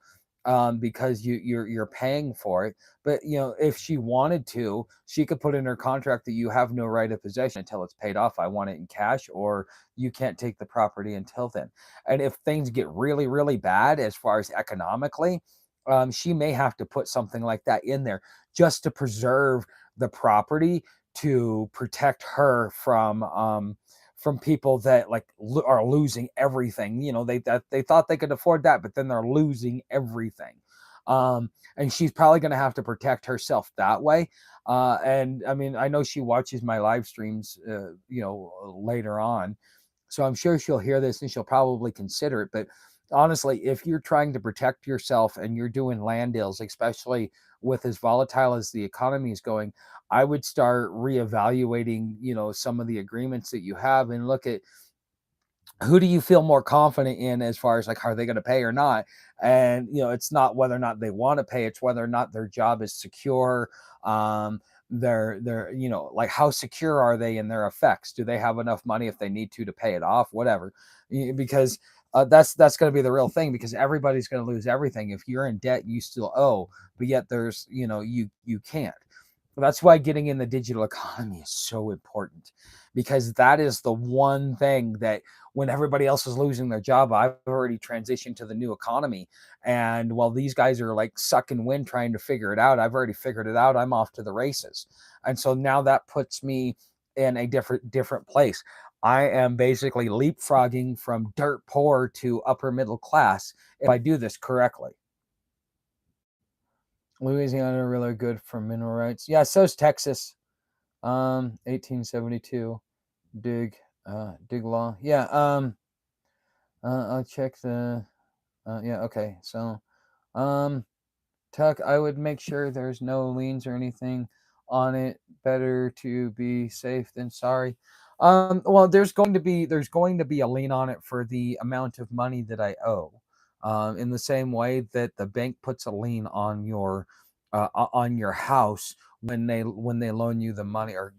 because you're paying for it. But if she wanted to, she could put in her contract that you have no right of possession until it's paid off. I want it in cash, or you can't take the property until then. And if things get really, really bad as far as economically, she may have to put something like that in there just to preserve the property, to protect her from people that like are losing everything. They thought they could afford that, but then they're losing everything. And she's probably going to have to protect herself that way. And I mean, I know she watches my live streams, later on, so I'm sure she'll hear this and she'll probably consider it. But honestly, if you're trying to protect yourself and you're doing land deals, especially with as volatile as the economy is going, I would start reevaluating, some of the agreements that you have, and look at who do you feel more confident in, as far as like, are they going to pay or not? And it's not whether or not they want to pay, it's whether or not their job is secure. their like how secure are they in their effects? Do they have enough money if they need to pay it off, whatever? Because that's going to be the real thing, because everybody's going to lose everything. If you're in debt, you still owe, but yet there's you can't. That's why getting in the digital economy is so important, because that is the one thing that when everybody else is losing their job, I've already transitioned to the new economy. And while these guys are like sucking wind trying to figure it out, I've already figured it out. I'm off to the races. And so now that puts me in a different place. I am basically leapfrogging from dirt poor to upper middle class if I do this correctly. Louisiana really good for mineral rights. Yeah, so's Texas. 1872 dig law. Yeah. I'll check the. Yeah. Okay. So, um, Tuck, I would make sure there's no liens or anything on it. Better to be safe than sorry. Well, there's going to be a lien on it for the amount of money that I owe. In the same way that the bank puts a lien on your house when they loan you the money, or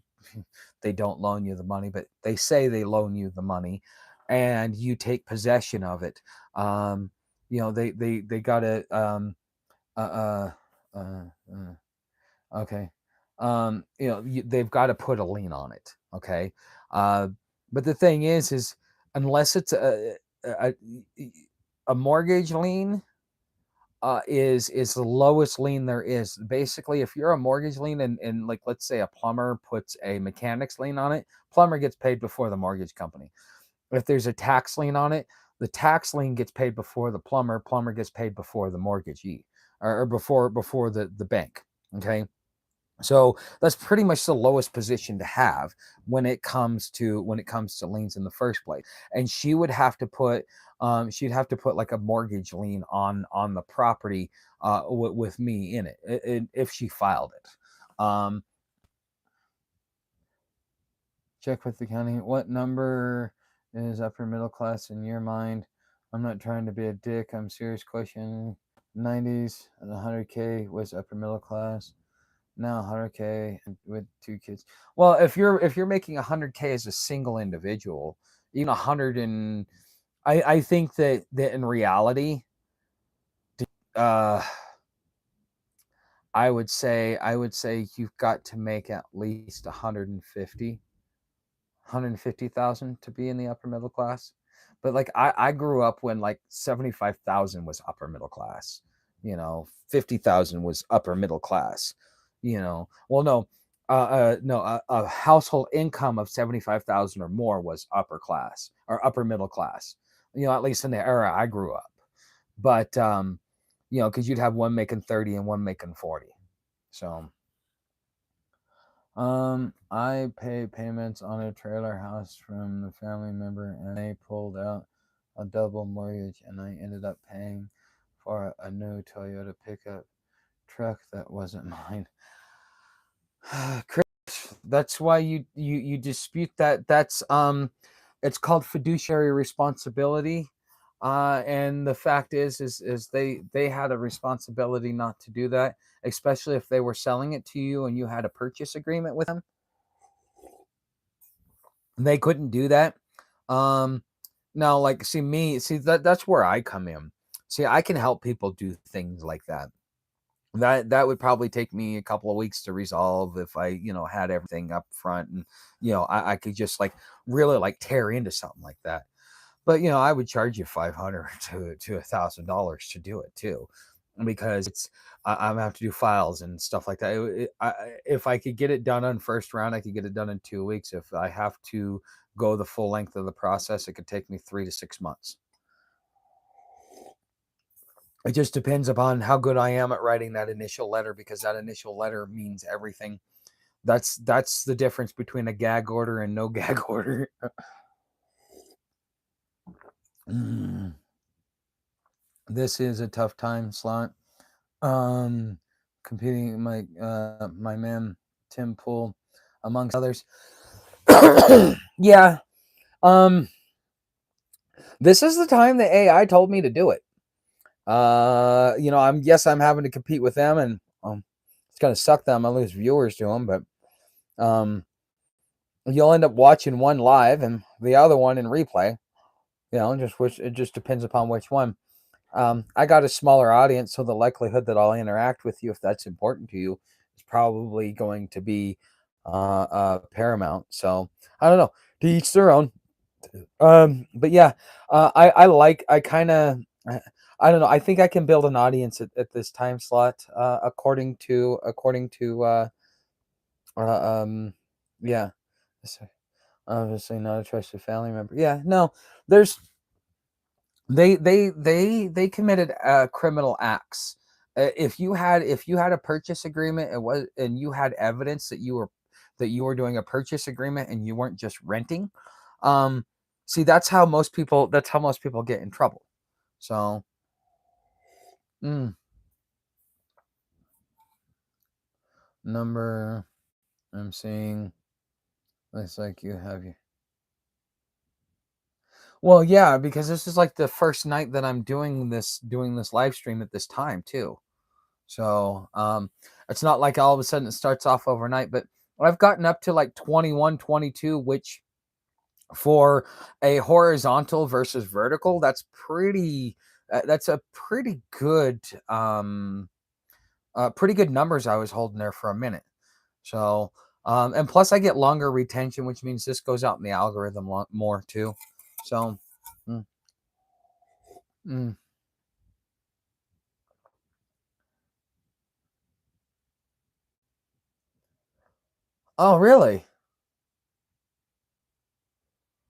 they don't loan you the money, but they say they loan you the money, and you take possession of it. They gotta uh, uh, uh, okay. They've got to put a lien on it. Okay. Uh, but the thing is unless it's a, a mortgage lien, is the lowest lien there is. Basically, if you're a mortgage lien, and like let's say a plumber puts a mechanic's lien on it, plumber gets paid before the mortgage company. If there's a tax lien on it, the tax lien gets paid before the plumber gets paid before the mortgagee, or before the bank. Okay. So that's pretty much the lowest position to have when it comes to liens in the first place. And she'd have to put like a mortgage lien on the property, with me in it, if she filed it. Check with the county. What number is upper middle class in your mind? I'm not trying to be a dick. I'm serious question. 90s and 100K was upper middle class. Now 100K with two kids. Well, if you're making 100K as a single individual, even 100, and I think that in reality, uh, I would say you've got to make at least 150,000 to be in the upper middle class. But like I grew up when like 75,000 was upper middle class. 50,000 was upper middle class. Well, no, a household income of 75,000 or more was upper class or upper middle class. At least in the era I grew up. But because you'd have one making 30 and one making 40. So I pay payments on a trailer house from the family member, and they pulled out a double mortgage, and I ended up paying for a new Toyota pickup truck that wasn't mine. Chris, that's why you dispute that. It's called fiduciary responsibility. And the fact is they had a responsibility not to do that, especially if they were selling it to you and you had a purchase agreement with them. They couldn't do that. Um, Now, like, see that's where I come in. See, I can help people do things like that. That would probably take me a couple of weeks to resolve if I, had everything up front, and I could just like really like tear into something like that. But I would charge you 500 to $1,000 to do it too, because I'm gonna have to do files and stuff like that. If I could get it done on first round, I could get it done in 2 weeks. If I have to go the full length of the process, it could take me 3 to 6 months. It just depends upon how good I am at writing that initial letter, because that initial letter means everything. That's the difference between a gag order and no gag order. Mm, this is a tough time slot. Um, Competing my man Tim Pool, amongst others. Yeah. Um, this is the time that AI told me to do it. I'm having to compete with them, and gonna suck that I'm gonna lose viewers to them, but um, you'll end up watching one live and the other one in replay. Just which it just depends upon which one. I got a smaller audience, so the likelihood that I'll interact with you, if that's important to you, is probably going to be paramount. So I don't know. To each their own. But yeah, I kind of I don't know. I think I can build an audience at this time slot, according to uh, um yeah. So, obviously not a trusted family member. Yeah, no, there's they committed criminal acts. If you had a purchase agreement, and you had evidence that you were doing a purchase agreement and you weren't just renting. um See, that's how most people get in trouble. So mm, number I'm seeing, looks like you have you. Well, yeah, because this is like the first night that I'm doing this live stream at this time too. So it's not like all of a sudden it starts off overnight, but I've gotten up to like 21, 22, which for a horizontal versus vertical, that's a pretty good numbers I was holding there for a minute. So and plus I get longer retention, which means this goes out in the algorithm more too. So mm, mm. Oh, really?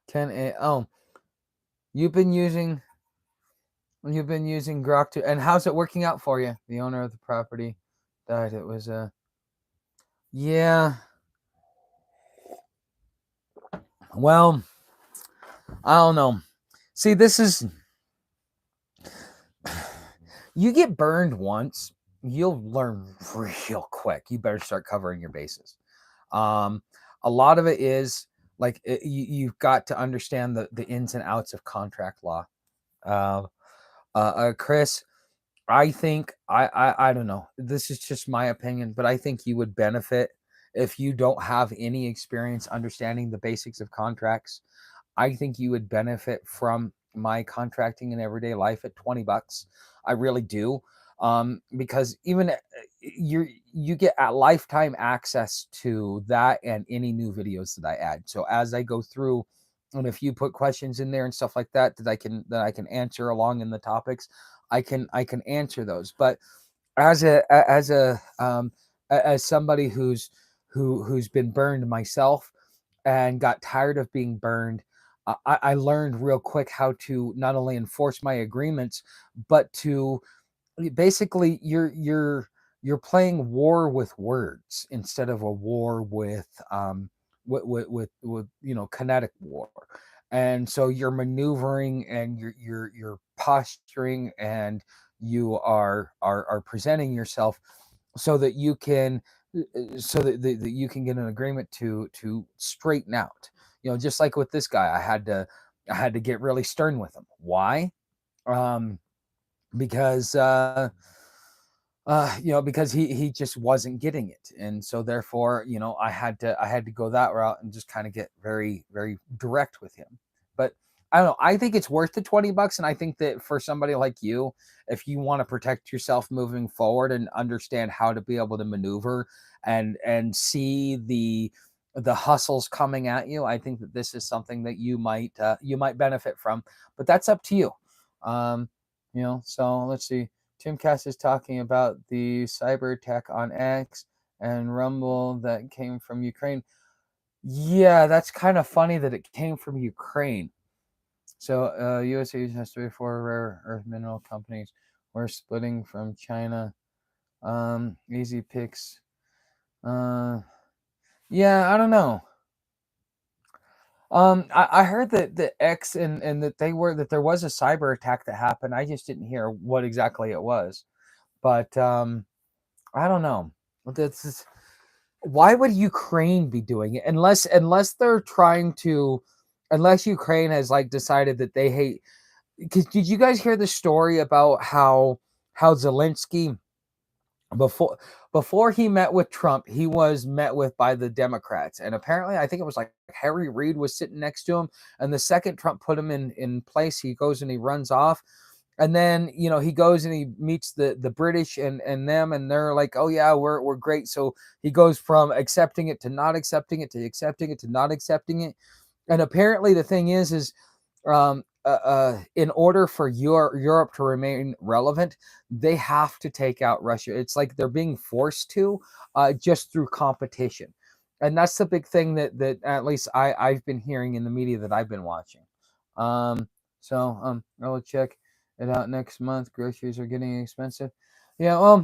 10 a. Oh, you've been using You've been using Grok to, and how's it working out for you? The owner of the property died. It was yeah. Well, I don't know. See, this is you get burned once, you'll learn real quick. You better start covering your bases. Um, a lot of it is like you've got to understand the ins and outs of contract law. Uh, Chris, I think I don't know. This is just my opinion, but I think you would benefit if you don't have any experience understanding the basics of contracts. I think you would benefit from my contracting in everyday life at $20. I really do. Because even you get a lifetime access to that and any new videos that I add. So as I go through, and if you put questions in there and stuff like that that I can answer along in the topics, I can answer those. But as somebody who's been burned myself and got tired of being burned, I learned real quick how to not only enforce my agreements, but to basically you're playing war with words instead of a war with kinetic war. And so you're maneuvering and you're posturing and you are presenting yourself so that you can that you can get an agreement to straighten out. Just like with this guy, I had to get really stern with him. Why? um because because he just wasn't getting it, and so therefore I had to go that route and just kind of get very very direct with him. But I don't know, I think it's worth the $20, and I think that for somebody like you, if you want to protect yourself moving forward and understand how to be able to maneuver and see the hustles coming at you, I think that this is something that you might benefit from. But that's up to you. um so let's see. Tim Cass is talking about the cyber attack on X and Rumble that came from Ukraine. Yeah, that's kind of funny that it came from Ukraine. So, USA has 34 rare earth mineral companies. We're splitting from China. Easy picks. Yeah, I don't know. I heard that the X and that there was a cyber attack that happened. I just didn't hear what exactly it was. But I don't know. This is, why would Ukraine be doing it unless they're trying to, unless Ukraine has like decided that they hate. Because did you guys hear the story about how Zelensky before before he met with Trump, he was met with by the Democrats. And apparently, I think it was like Harry Reid was sitting next to him. And the second Trump put him in place, he goes and he runs off. And then, he goes and he meets the British and them, and they're like, oh yeah, we're great. So he goes from accepting it to not accepting it to accepting it to not accepting it. And apparently the thing is in order for Europe to remain relevant, they have to take out Russia. It's like they're being forced to, just through competition. And that's the big thing that at least I've been hearing in the media that I've been watching. I will check it out next month. Groceries are getting expensive. Yeah,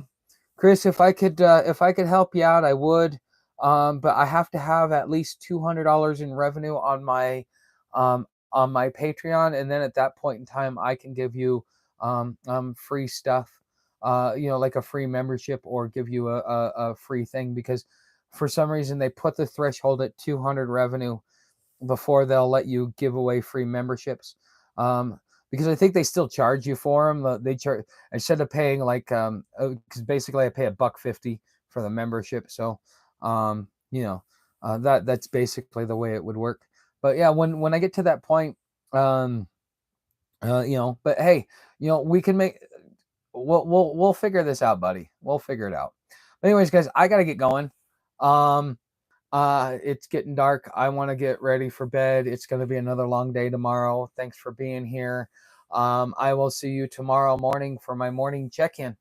Chris, if I could help you out, I would. But I have to have at least $200 in revenue on my Patreon, and then at that point in time, I can give you free stuff, like a free membership, or give you a free thing, because for some reason they put the threshold at 200 revenue before they'll let you give away free memberships. Because I think they still charge you for them. They charge, instead of paying like, because basically I pay $1.50 for the membership. So, that's basically the way it would work. But yeah, when I get to that point, but hey, we can we'll figure this out, buddy. We'll figure it out. But anyways, guys, I gotta get going. Um, it's getting dark. I want to get ready for bed. It's going to be another long day tomorrow. Thanks for being here. I will see you tomorrow morning for my morning check-in.